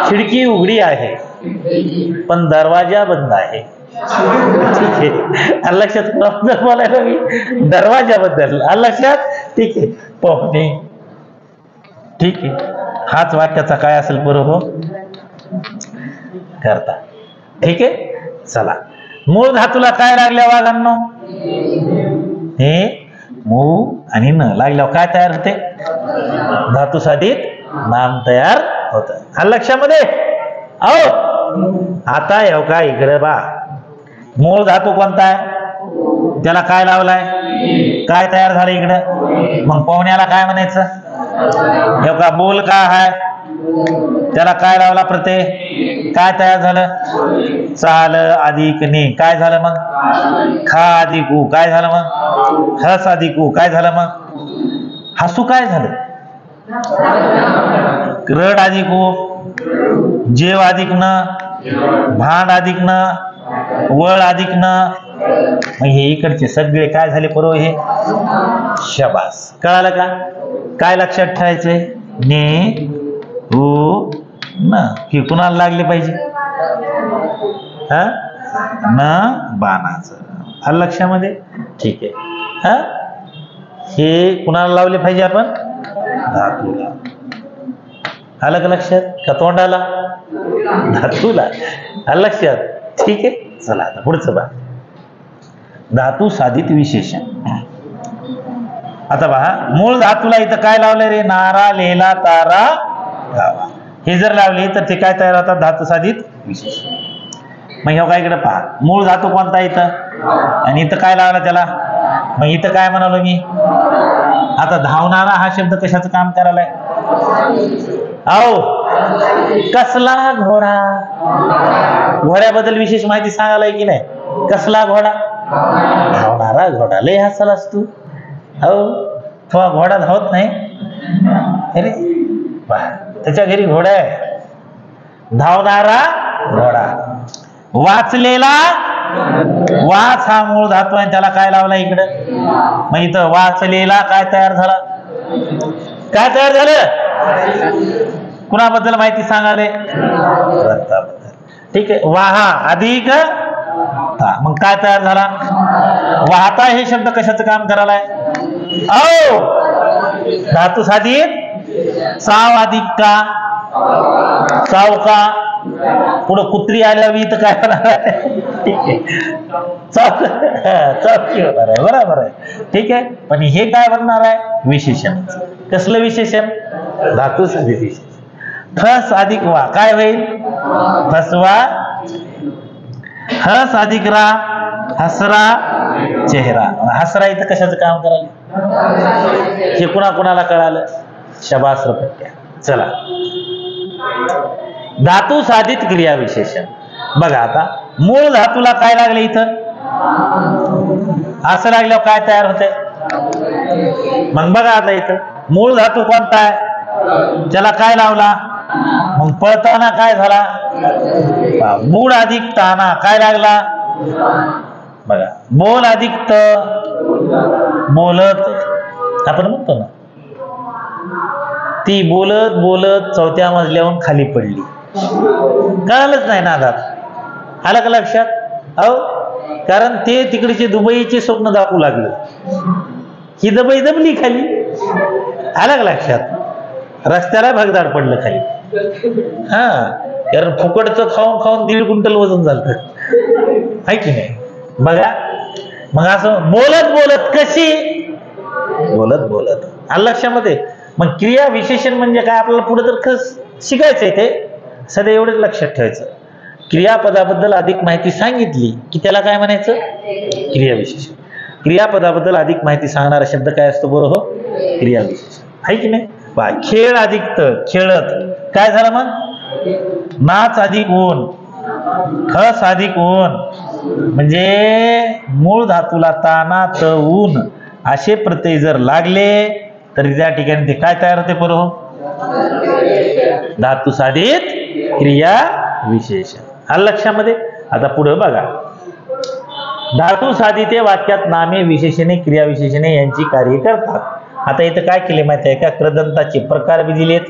खिडकी उघडी आहे पण दरवाजा बंद आहे. ठीक आहे, लक्षात बोलायला मी दरवाजाबद्दल लक्षात. ठीक आहे, पोहणे. ठीक आहे, हाच वाक्याचा काय असेल बरोबर करता. ठीक आहे, चला. मूळ धातूला काय लागल्या वागांनो? हे मू आणि न लागल्यावर काय तयार होते? धातू साधित नाम तयार होत. लक्षामध्ये आओ. आता येऊ का इकडे बा. मूळ धातू कोणता आहे? त्याला काय लावलाय? काय तयार झालं इकडे? मग पाहुण्याला काय म्हणायचं? येऊ का बोल काय आहे? त्याला काय लावला प्रत्यय? काय तयार झालं? चाल अधिक ने काय झालं मग? खा अधिक उ काय झालं मग? हस अधिक उ काय झालं मग? हसू काय झालं? रड अधिक उ, जेव अधिक न, भांड अधिक न, वळ अधिक न. मग हे इकडचे सगळे काय झाले बरोबर? हे शबास. कळालं का? काय लक्षात ठेवायचंय? ने उ न ही कुणाला लागले पाहिजे? न बाणाचं. लक्षामध्ये. ठीक आहे. हे कुणाला लावले पाहिजे आपण? धातूला. आलं का लक्षात? का तोंडाला? धातूला. लक्षात. ठीक आहे, चला आता पुढचं बा. धातू साधित विशेषण. आता पहा, मूळ धातूला इथं काय लावलं रे? नारा, लेला, तारा, गावा. हे जर लावले तर ते काय तयार होतात? धातू साधित विशेषण. मग हे काय इकडे पहा, मूळ धातू कोणता इथं? आणि इथं काय लावला त्याला? मग इथं काय म्हणालो मी? आता धावणारा हा शब्द कशाचं काम करायलाय? आओ, कसला घोडा? घोड्याबद्दल विशेष माहिती सांगायला की नाही? कसला घोडा? धावणारा घोडा. लय हसालास तू. हो, तो घोडा धावत नाही. अरे त्याच्या घरी घोडा आहे. धावणारा घोडा. वाचलेला, वाच हा मूळ धातू आहे, त्याला काय लावला इकडं? मग इथं वाचलेला काय तयार झाला? काय तयार झालं? कुणाबद्दल माहिती सांगाले? ग्रंथाबद्दल. ठीक आहे. वाहा अधिक ता. मग काय तयार झाला? वाहता हे शब्द कशाचं काम करायलाय? औ धातू साधित साव अधिक का, साव का. पुढं कुत्री आल्यावी तर काय होणार आहे? ठीक आहे, चौकी होणार आहे. बरोबर आहे. ठीक आहे, पण हे काय बनणार आहे? विशेषण. कसलं विशेषण? धातू साधित विशेषण. ठस अधिक वा काय होईल? फसवा. हस अधिक रा, हसरा चेहरा. हसरा इथं कशाचं काम करायला? हे कुणाला कळालं? शबास रपट्या. चला, धातू साधित क्रिया विशेषण. बघा आता, मूळ धातूला काय लागले इथं? असं लागल्यावर काय तयार होते? मग बघा आता इथं मूळ धातू कोणता आहे? त्याला काय लावला? मग पळताना काय झाला? मूळ अधिक ताना काय लागला? बघा, बोल अधिक त, बोलत. आपण म्हणतो ना, ती बोलत बोलत 4थ्या मजल्यावरून खाली पडली. कळालंच नाही नादात. आलं का लक्षात? अहो, कारण ते तिकडचे दुबईचे स्वप्न दाखवू लागले. ही दुबई दबली खाली. आलं का लक्षात? रस्त्याला भगदाड पडलं खाली. हा, कारण फुकटचं खाऊन खाऊन 1.5 क्विंटल वजन झालं. आहे की नाही? बघा, मग असं बोलत बोलत कशी? बोलत बोलत. आलं लक्षामध्ये? मग क्रिया विशेषण म्हणजे काय? आपल्याला पुढे तर शिकायचंय ते. सध्या एवढंच लक्षात ठेवायचं. क्रियापदाबद्दल अधिक माहिती सांगितली की त्याला काय म्हणायचं? क्रिया विशेषण. क्रियापदाबद्दल अधिक माहिती सांगणारा शब्द काय असतो बरोबर? क्रिया विशेषण. आहे की नाही? बा, खेळ अधिक त, खेळत काय झालं मग? नाच अधिक ऊन, खस अधिक ऊन. म्हणजे मूळ धातूला ताना त ऊन असे प्रत्यय जर लागले तर त्या ठिकाणी ते काय तयार होते बरोबर? धातू साधित क्रिया विशेषण. आलं लक्षामध्ये? आता पुढे बघा, धातू साधिते वाक्यात नामे, विशेषणे, क्रिया विशेषणे यांची कार्य करतात. आता इथं काय केले माहिती आहे का? कृदंताचे प्रकार बी दिलेत,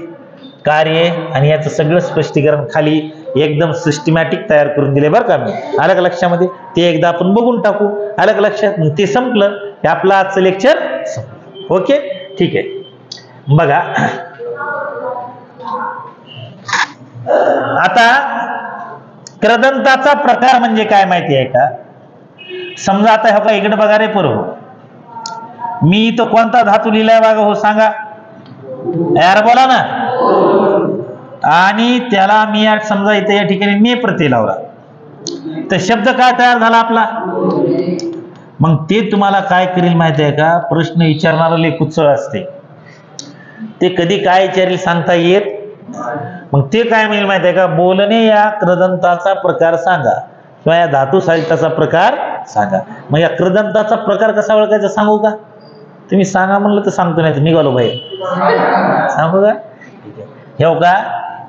कार्य, आणि याचं सगळं स्पष्टीकरण खाली एकदम सिस्टमॅटिक तयार करून दिले बरं का मी. आलं का लक्षामध्ये? ते एकदा आपण बघून टाकू. आलं का लक्षात? ते संपलं हे आपलं आजचं लेक्चर. ओके, ठीक आहे. बघा आता कृदंताचा प्रकार म्हणजे काय माहिती आहे का? समजा आता हो का इकडे बघा रे पोरं, मी इथं कोणता धातू लिहिलाय बघा, हो सांगा यार, बोला ना. आणि त्याला मी समजा इथे या ठिकाणी ने प्रत्यय लावला तर शब्द काय तयार झाला आपला. मग ते तुम्हाला काय करेल माहिती आहे का? प्रश्न विचारणारा लय कुचळ असते, ते कधी काय विचारेल सांगता येत. मग ते काय म्हणेल माहिती आहे का? बोलणे या कृदंताचा प्रकार सांगा किंवा या धातू साहित्याचा प्रकार सांगा. मग या कृदंताचा प्रकार कसा ओळखायचा सांगू का? तुम्ही सांगा म्हणलं तर सांगतो, नाही तर निघालो बाहेर. सांगू का? हे का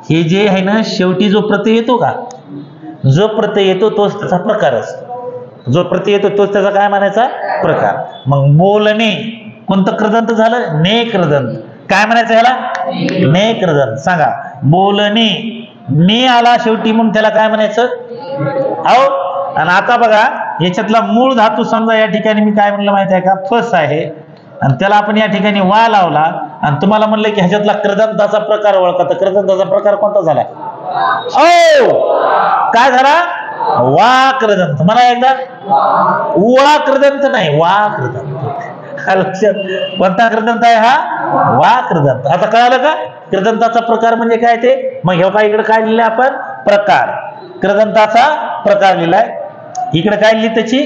हे जे आहे ना, शेवटी जो प्रत्यय येतो का, जो प्रत्यय येतो तोच त्याचा प्रकार असतो. जो प्रत्यय येतो तोच त्याचा काय म्हणायचा? प्रकार. मग बोलणे कोणतं कृदंत झालं? ने कृदंत. काय म्हणायचं ह्याला? ने कृदंत. सांगा बोलणे, ने आला शेवटी म्हणून त्याला काय म्हणायचं? अहो, आणि आता बघा याच्यातला मूळ धातू समजा या ठिकाणी मी काय म्हणलं माहिती आहे का? फस आहे, आणि त्याला आपण या ठिकाणी वा लावला आणि तुम्हाला म्हणलं की ह्याच्यातला कृदंताचा प्रकार ओळखा, तर कृदंताचा प्रकार कोणता झाला? काय झाला? वा कृदंत. मला एकदा वा कृदंत नाही, वा कृदंत. लक्षात? कोणता कृदंत आहे हा? वा कृदंत. आता कळालं का कृदंताचा प्रकार म्हणजे काय ते? मग हे काय इकडे काय लिहिलंय आपण? प्रकार. कृदंताचा प्रकार लिहिलाय. इकडे काय लिहिली त्याची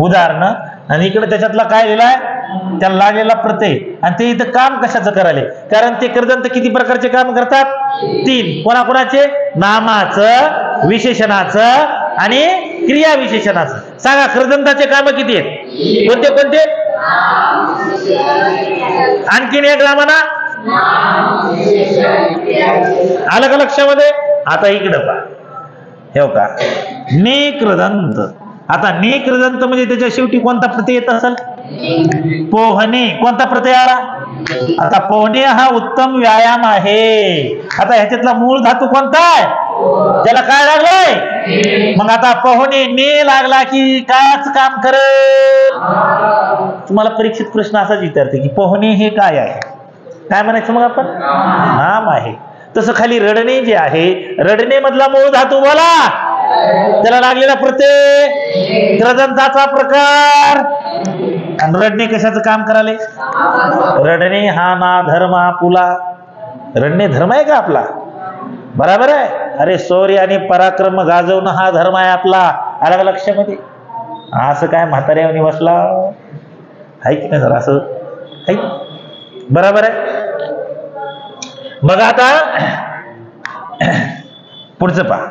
उदाहरणं, आणि इकडे त्याच्यातला काय लिहिलाय? त्याला लागलेला प्रत्यय. आणि ते इथं काम कशाचं करायले? कारण ते कृदंत किती प्रकारचे काम करतात? 3. कोणाकोणाचे? नामाचं, विशेषणाचं आणि क्रिया विशेषणाचं. सांगा कृदंताचे काम किती आहेत? कोणते कोणते? आणखीन एक नामाना आलं का लक्षामध्ये? आता इकडं पहा, हे का ने कृदंत. आता ने कृदंत म्हणजे त्याच्या शेवटी कोणता प्रत्यय येत असेल? पोहणे. कोणता प्रत्यय आला? आता पोहणे हा उत्तम व्यायाम आहे. आता ह्याच्यातला मूळ धातू कोणता आहे? त्याला काय लागलाय? मग आता पोहणे ने लागला की कायच काम करेल? तुम्हाला परीक्षित प्रश्न असाच विचारते की पोहणे हे काय आहे? काय म्हणायचं मग आपण? नाम आहे. तसं खाली रडणे जे आहे, रडणे मधला मूळ धातू बोला, त्याला लागलेला प्रत्यय कृदंताचा प्रकार. आणि रडणे कशाचं काम कराले? रडणे हा ना धर्म आपुला. रडणे धर्म आहे का आपला? बरोबर आहे. अरे शौर्य आणि पराक्रम गाजवणं हा धर्म आहे आपला. आला का लक्षामध्ये? असं काय म्हाताऱ्यावनी बसला आहे की नाही? जरा असं आहे, बरोबर आहे. बघा आता पुढचं पहा,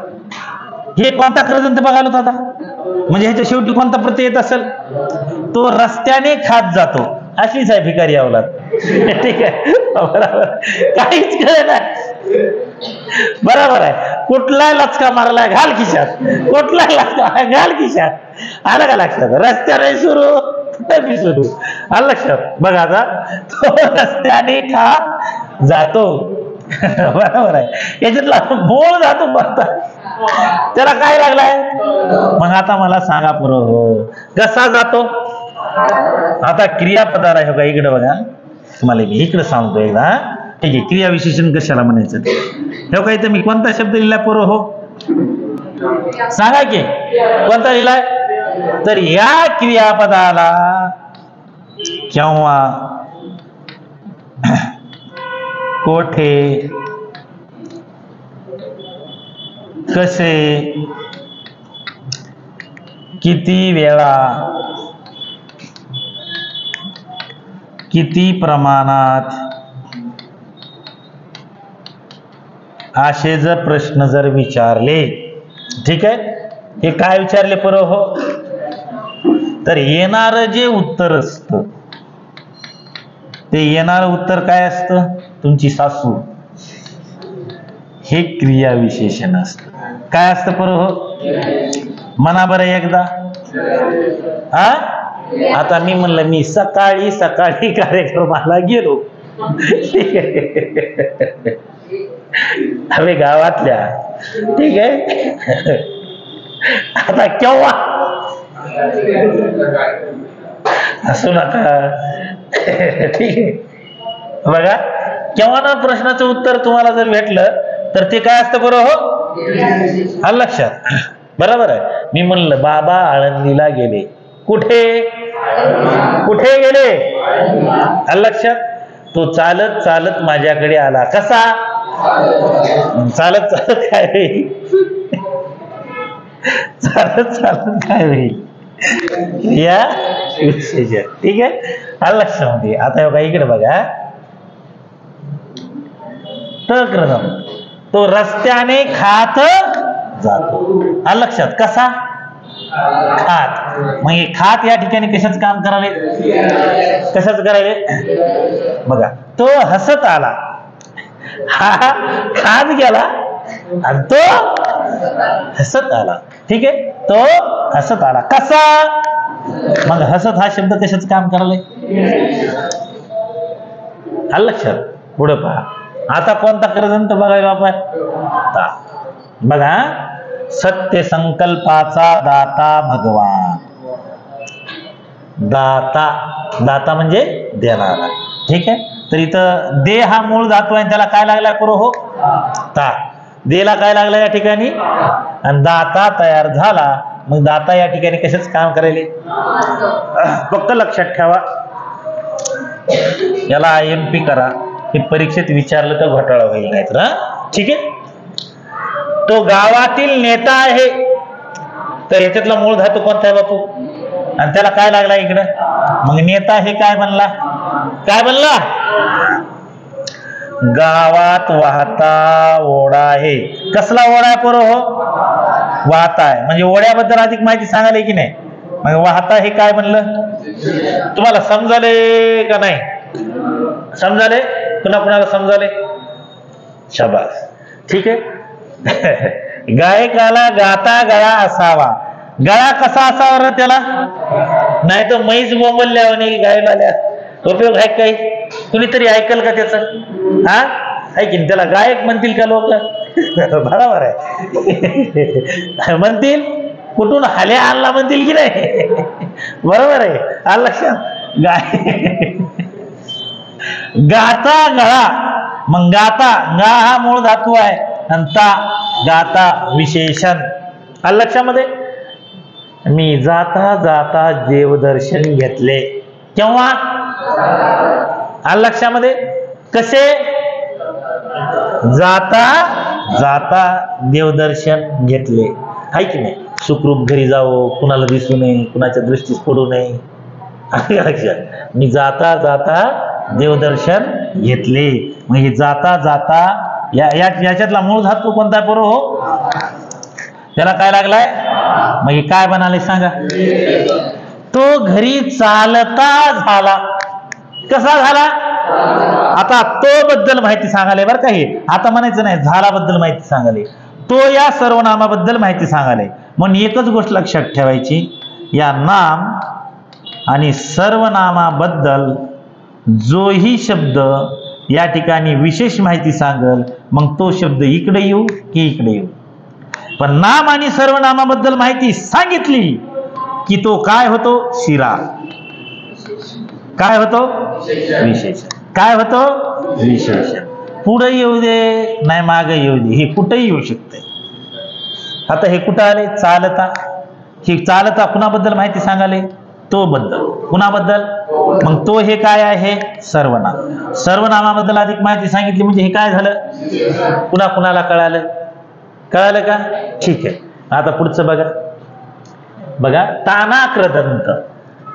हे कोणता कृदंत बघायला होता? म्हणजे ह्याच्या शेवटी कोणता प्रत्यय येत असेल? तो रस्त्याने खात जातो. अशीच आहे भिकारी अवलाद. ठीक आहे, बरोबर. काहीच कळे ना. बरोबर आहे. कुठलाय लचका मारलाय घाल खिशात, कुठलाय लचका घाल खिशात. आलं का लक्षात? रस्त्याने सुरू सुरू. आलं लक्षात? बघा आता तो रस्त्याने खात जातो. बरोबर आहे. याच्यातला मूळ धातू बघतात, त्याला काय लागलाय? मग आता मला सांगा पुरं कसा जातो? आता क्रियापदाला आहे का? इकडे बघा, तुम्हाला मी इकडे सांगतो एकदा. ठीक आहे, क्रिया विशेषण कशाला म्हणायचं? हे का इथं मी कोणता शब्द लिहिलाय पुरं? हो सांगा की कोणता लिहिलाय? तर या क्रियापदाला केव्हा, कोठे, कसे, किती वेळा, किती प्रमाणात असे जर प्रश्न जर विचारले, ठीक आहे, हे काय विचारले परत? हो, तर येणार जे उत्तर असतं ते येणार उत्तर काय असतं? तुमची सासू. हे क्रिया विशेषण असतं. काय असतं परत? हो म्हणा बरं एकदा. हा, आता मी म्हणलं मी सकाळी सकाळी कार्यक्रमाला गेलो. हवे गावातल्या ठीक आहे. आता केव्हा असू नका. ठीक आहे. बघा केव्हा ना प्रश्नाचं उत्तर तुम्हाला जर भेटलं तर ते काय असतं बरं हो. आलं लक्षात. बरोबर आहे. मी म्हणलं बाबा आळंदीला गेले. कुठे कुठे गेले. आलं लक्षात. तो चालत चालत माझ्याकडे आला. कसा चालत चालत काय होईल. चालत चालत काय होईल या विशेष. ठीक आहे. आलं लक्षामध्ये. आता बघा इकडे बघा. तक्रदम तो रस्त्याने खात जातो. आलं लक्षात. कसा खात. मग हे खात या ठिकाणी कशाच काम करावे. कशाच करावे. बघा तो हसत आला. हा खात गेला आणि तो हसत आला. ठीक आहे. तो हसत आला. कसा. मग हसत हा शब्द कशाच काम करावे. आलं लक्षात. पुढे पहा. आता कोणता कृदंत बघायला आपण. बघा सत्य संकल्पाचा दाता भगवान. दाता. दाता म्हणजे देणारा. ठीक आहे. तर इथं दे हा मूळ धातू आहे. त्याला काय लागलाय पुरो हो ता. देला काय लागला या ठिकाणी आणि दाता तयार झाला. मग दाता या ठिकाणी कशाच काम करायले. फक्त लक्षात ठेवा. याला IMP करा. हे परीक्षेत विचारलं तर घोटाळा होईल नाही तर. ठीक आहे. तो गावातील नेता आहे. तर याच्यातला मूळ धातू कोणता आहे बापू आणि त्याला काय लागला इकडे. मग नेता हे काय बनला. काय बनला. गावात वाहता ओढा आहे. कसला ओढा आहे पोरं हो. वाहता आहे. म्हणजे ओढ्याबद्दल अधिक माहिती सांगायला की नाही. मग वाहता हे काय बनलं. तुम्हाला समजाले का नाही. समजाले. कुणा कुणाला समजाले. शाबास. ठीक आहे. गायकाला गाता गळा असावा. गळा कसा असावा त्याला. नाही तर म्हैस बोंबलल्यावर गायला उपयोग आहे काही. कुणीतरी ऐकल का त्याच. हा ऐकीन त्याला गायक म्हणतील का लोक. बरोबर आहे. म्हणतील कुठून हाल्या आणला म्हणतील की नाही. बरोबर आहे. आलं लक्षात. गाय गाता गळा. मग गाता गा हा मूळ धातू आहे आणि ता गाता विशेषण. आलं लक्षामध्ये. मी जाता जाता देवदर्शन घेतले. केव्हा. आलं लक्षामध्ये. कसे. जाता जाता देवदर्शन घेतले. आहे की नाही. सुखरूप घरी जावं. कुणाला दिसू नये. कुणाच्या दृष्टीस पडू नये. लक्षात. मी जाता जाता देवदर्शन घेतले. मग हे जाता जाता याच्यातला मूळ धातू कोणता पोरो हो. त्याला काय लागलाय. मग हे काय बनाले सांगा. तो घरी चालता झाला. कसा झाला. आता तो बद्दल माहिती सांगाले बरं का. हे आता म्हणायचं नाही. झाला बद्दल माहिती सांगाले. तो या सर्वनामाबद्दल माहिती सांगाले. म्हणून एकच गोष्ट लक्षात ठेवायची. या नाम आणि सर्वनामाबद्दल जोही शब्द या ठिकाणी विशेष माहिती सांगल मग तो शब्द इकडे येऊ की इकडे येऊ. पण नाम आणि सर्वनामाबद्दल माहिती सांगितली की तो काय होतो. शिरा. काय होतो. विशेष. काय होतो. विशेष. पुढे येऊ दे नाही मागे येऊ दे. हे कुठेही येऊ शकते. आता हे कुठं आले. चालता. हे चालता कुणाबद्दल माहिती सांगाले. तो बद्दल. कुणाबद्दल. मग तो हे काय आहे. सर्वनाम. सर्वनामाबद्दल अधिक माहिती सांगितली म्हणजे हे काय झालं. कुणा कुणाला कळालं. कळालं का. ठीक आहे. आता पुढचं बघा. बघा ताना कृदंत.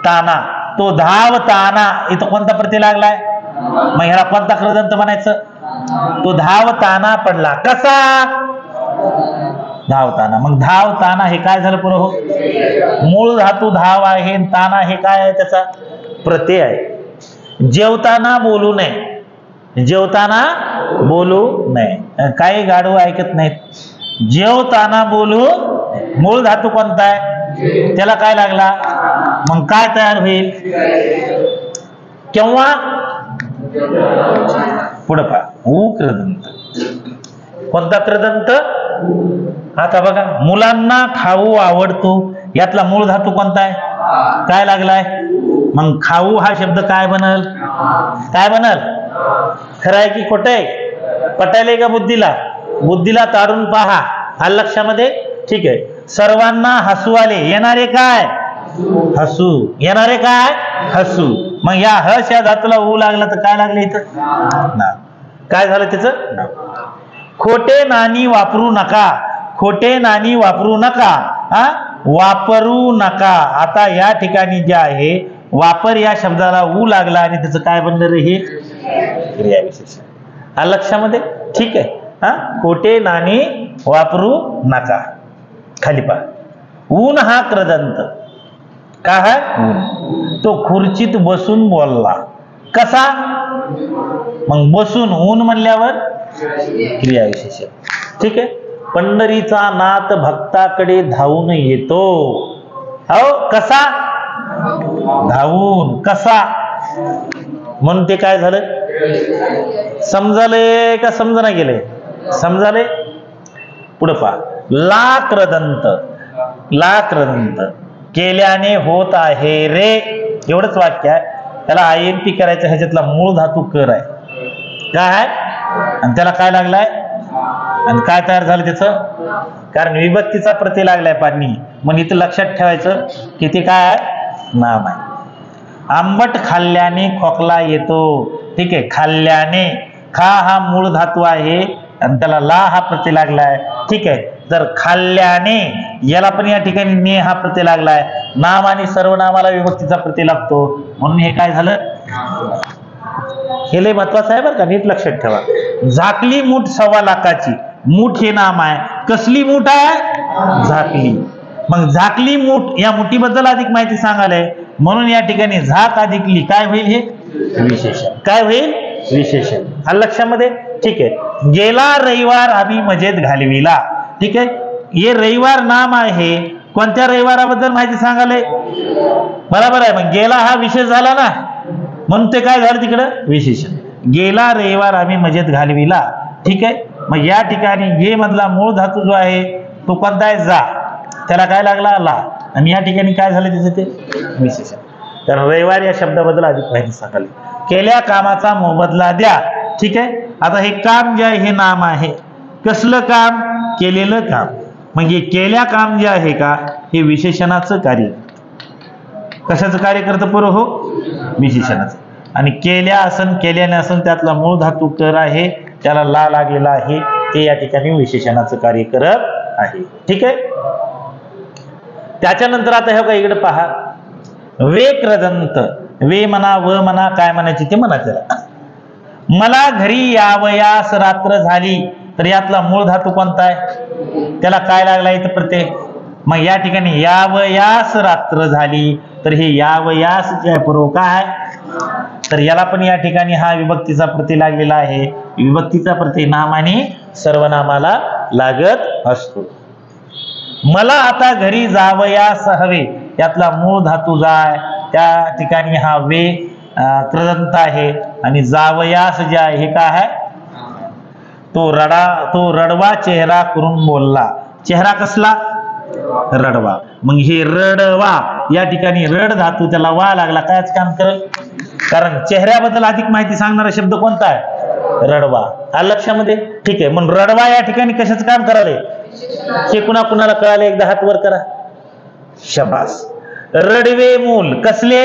ताना तो धावताना. इथं कोणता प्रत्यय लागलाय. मग ह्याला कोणता कृदंत म्हणायचं. तो धावताना पडला. कसा. धावताना. मग धावताना हे काय झालं पुढं हो. मूळ धातू धाव आहे. ताना हे काय आहे त्याचा प्रत्यय आहे. जेवताना बोलू नये. जेवताना बोलू नये. काही गाढव ऐकत नाहीत. जेवताना बोलू. मूळ धातू कोणता आहे. त्याला काय लागला. मग काय तयार होईल. केव्हा. पुढे पहा. ऊ कृदंत. कोणता कृदंत. आता बघा, मुलांना खाऊ आवडतो, यातला मूळ धातू कोणता आहे? काय लागलाय? मग खाऊ हा शब्द काय बनल? काय बनल? खरं आहे की खोटं आहे? पटायले का बुद्धीला? बुद्धीला तारून पहा. आलं लक्षामध्ये? ठीक आहे. सर्वांना हसू आले, येणारे काय? हसू. येणारे काय? हसू. मग या हस या धातूला ऊ लागला तर काय लागले इथं? ना. काय झालं त्याचं? ना. खोटे नाणी वापरू नका. खोटे नाणी वापरू नका. हा, वापरू नका. आता या ठिकाणी जे आहे वापर या शब्दाला ऊ लागला आणि त्याचं काय बनलं रे? हे क्रियाविशेषण. आलं लक्षामध्ये? ठीक आहे. हा, खोटे नाणी वापरू नका. खाली पहा, ऊन हा कृदंत. काय आहे? तो खुर्चीत बसून बोलला. कसा? मग बसून ऊन म्हणल्यावर क्रियाविशेषण. ठीक आहे. पंढरीचा नाथ भक्ताकडे धावून येतो. हो, कसा? धावून. कसा? म्हणून ते काय झालं? समजाले का समजना गेले? समजाले. पुढे पहा, लाक्रदंत. लाक्रदंत केल्याने होत आहे रे, एवढंच वाक्य आहे. त्याला INP करायचं. ह्याच्यातला मूळ धातू कर आहे. काय आहे? आणि त्याला काय लागलाय? आणि काय तयार झालं त्याचं? कारण विभक्तीचा प्रत्यय लागलाय पाणी. मग इथं लक्षात ठेवायचं की ते काय आहे? नाम आहे. आंबट खाल्ल्याने खोकला येतो. ठीक आहे. खाल्ल्याने, खा हा मूळ धातू आहे आणि त्याला ला हा प्रत्यय लागलाय. ठीक आहे. जर खाल्ल्याने, याला पण या ठिकाणी ने हा प्रत्यय लागलाय. नाम आणि सर्वनामाला विभक्तीचा प्रत्यय लागतो, म्हणून हे काय झालं? हे लय महत्वाचं आहे बरं का, नीट लक्षात ठेवा. झाकली मूठ 1.25 लाखाची. मूठ हे नाम आहे. कसली मूठ आहे? झाकली. मग झाकली मूठ, या मुठीबद्दल अधिक माहिती सांगायला, म्हणून या ठिकाणी झाक अधिक ली काय होईल? हे विशेषण. काय होईल? विशेषण. आलं लक्षामध्ये? ठीक आहे. गेला रविवार आम्ही मजेत घालविला. ठीक आहे. हे रविवार नाम आहे. कोणत्या रविवाराबद्दल माहिती सांगाले? बरोबर आहे. मग गेला हा विशेष झाला ना, म्हणून ते काय झालं तिकडं? विशेषण. गेला रविवार आम्ही मजेत घालविला. ठीक आहे. मग या ठिकाणी गे मधला मूळ धातू जो आहे तो कोणता आहे? जा. त्याला काय लागला? ला. आणि या ठिकाणी काय झालं त्याचं? ते विशेषण. तर रविवार या शब्दाबद्दल अधिक माहिती सांगाली. केल्या कामाचा मोबदला द्या. ठीक आहे. आता हे काम जे आहे हे नाम आहे. कसलं काम? केलेलं काम. म्हणजे केल्या काम जे आहे का, हे विशेषणाचं कार्य. कशाचं कार्य करतं पोरं? हो, विशेषणाचं. आणि केल्या असन, केल्याने असन, त्यातला मूळ धातू कर आहे, त्याला ला लागलेला आहे, ते या ठिकाणी विशेषणाचं कार्य करत आहे. ठीक आहे. त्याच्यानंतर आता हे का इकडे पहा, वे कृदंत. वे म्हणा, व म्हणा, काय म्हणायचे ते म्हणा. त्याला मला घरी यावयास रात्र झाली, तर यातला मूळ धातू कोणता आहे? त्याला काय लागला इथं प्रत्यय? मग या ठिकाणी यावयास रात्र झाली, तर हे यावयास जे आहे पूर्व काय आहे? तर याला पण या ठिकाणी हा विभक्तीचा प्रत्यय लागलेला आहे. विभक्तीचा प्रत्यय नाम आणि सर्वनामाला लागत असतो. मला आता घरी जावयास हवे, यातला मूळ धातू जाय, त्या ठिकाणी हा वे कृदंत आहे. आणि जावयास जे आहे हे काय आहे? तो रडवा चेहरा करून बोलला. चेहरा कसला? रडवा. मग हे रडवा या ठिकाणी रड धातू त्याला वा लागला, कायच काम करल? कारण चेहऱ्याबद्दल अधिक माहिती सांगणारा शब्द कोणता आहे? रडवा. आलं लक्षामध्ये? ठीक आहे. म्हणून रडवा या ठिकाणी कशाचं काम करायला? हे कुणाला कळाले? एकदा हात वर करा. शबास. रडवे मूल. कसले?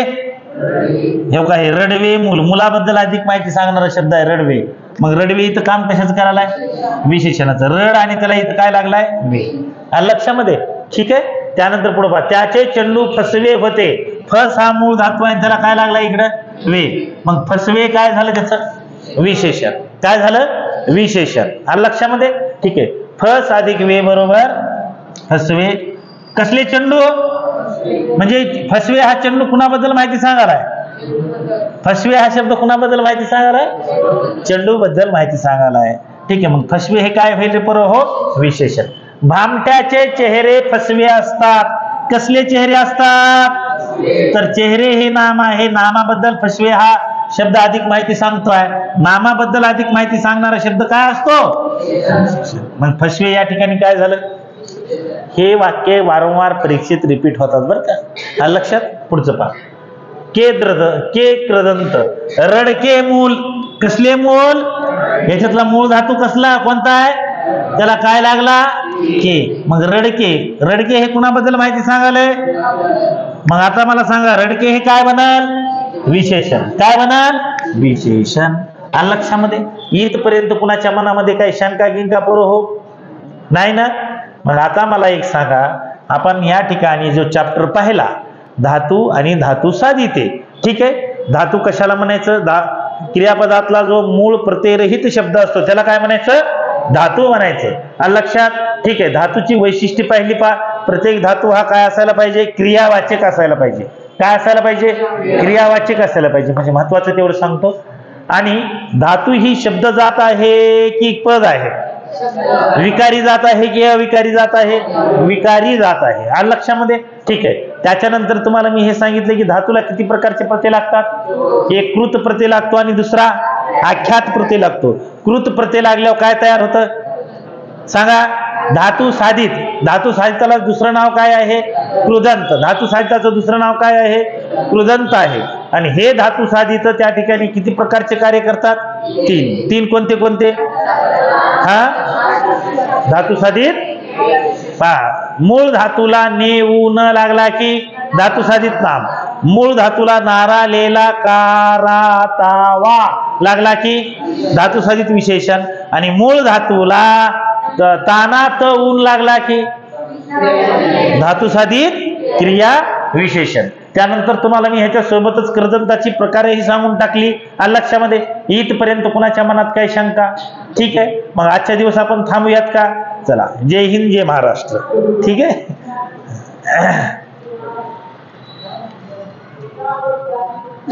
हे का, हे रडवे मूल. मुलाबद्दल अधिक माहिती सांगणारा शब्द आहे रडवे. मग रडवे इथं काम कशाचं करायलाय? विशेषणाचं. रड आणि त्याला इथं काय लागलाय? वे. आलं लक्षामध्ये? ठीक आहे. त्यानंतर पुढे पहा, त्याचे चेंडू फसवे होते. फस हा मूळ धातू आहे, त्याला काय लागला इकडं? वे. मग फसवे काय झालं त्याचं? विशेषण. काय झालं? विशेषण. आलं लक्षामध्ये? ठीक आहे. फस अधिक वे बरोबर फसवे. कसले चेंडू? म्हणजे फसवे हा चेंडू कुणाबद्दल माहिती सांगालाय? फसवे हा शब्द कुणाबद्दल माहिती सांगालाय? चेंडू बद्दल माहिती सांगालाय. ठीक आहे. मग फसवे हे काय होईल पर? हो, विशेषण. भामट्याचे चेहरे फसवे असतात. कसले चेहरे असतात? तर चेहरे हे नाम आहे. नामाबद्दल फसवे हा शब्द अधिक माहिती सांगतोय. नामाबद्दल अधिक माहिती सांगणारा शब्द काय असतो? मग फसवे या ठिकाणी काय झालं? हे वाक्य वारंवार परीक्षेत रिपीट होतात बरं का, लक्षात. पुढचं पहा. के कृदंत रडके मूल. कसले मूल? याच्यातला मूळ धातू कसला, कोणता आहे? त्याला काय लागला? के. मग रडके, रडके हे कुणाबद्दल माहिती सांगाले? मग आता मला सांगा, रडके हे काय बनाल? विशेषण. काय बनाल? विशेषण. आलं लक्षामध्ये? इथपर्यंत कुणाच्या मनामध्ये काही शंका गिंका पोरं हो? नाही ना? मग आता मला एक सांगा, आपण या ठिकाणी जो चॅप्टर पाहिला, धातू आणि धातू साधिते, ठीक आहे. धातू कशाला म्हणायचं? क्रियापदातला जो मूळ प्रत्ययरहित शब्द असतो त्याला काय म्हणायचं? धातू म्हणायचं. आलं लक्षात? ठीक आहे. धातूची वैशिष्ट्ये पाहिली पा. प्रत्येक धातू हा काय असायला पाहिजे? क्रियावाचक असायला पाहिजे. काय असायला पाहिजे? क्रियावाचक असायला पाहिजे. म्हणजे महत्वाचं तेवढं सांगतो. आणि धातू ही शब्द जात आहे की पद आहे? विकारी जात आहे की अविकारी जात आहे? विकारी जात आहे. आलं लक्षामध्ये? ठीक आहे. त्याच्यानंतर तुम्हाला मी हे सांगितलं की धातूला किती प्रकारचे प्रत्यय लागतात? एक कृत प्रत्यय लागतो आणि दुसरा आख्यात प्रत्यय लागतो. कृत प्रत्यय लागल्यावर काय तयार होतं सांगा? धातू साधित. धातू साधिताला दुसरं नाव काय आहे? कृदंत. धातू साधिताचं दुसरं नाव काय आहे? कृदंत आहे. आणि हे धातू साधित त्या ठिकाणी किती प्रकारचे कार्य करतात? तीन. तीन कोणते कोणते? हा, धातू साधित पहा. मूळ धातूला ने उ न लागला की धातू साधित नाम. मूळ धातूला नारा लेला कारा तावा लागला की धातू साधित विशेषण. आणि मूळ धातूला ताना त ऊन लागला की धातू साधित क्रिया विशेषण. त्यानंतर तुम्हाला मी ह्याच्या सोबतच कृदंताची प्रकारेही सांगून टाकली. आलं लक्षामध्ये? इथपर्यंत कुणाच्या मनात काही शंका? ठीक आहे. मग आजच्या दिवस आपण थांबूयात का? चला, जय हिंद, जय महाराष्ट्र. ठीक आहे.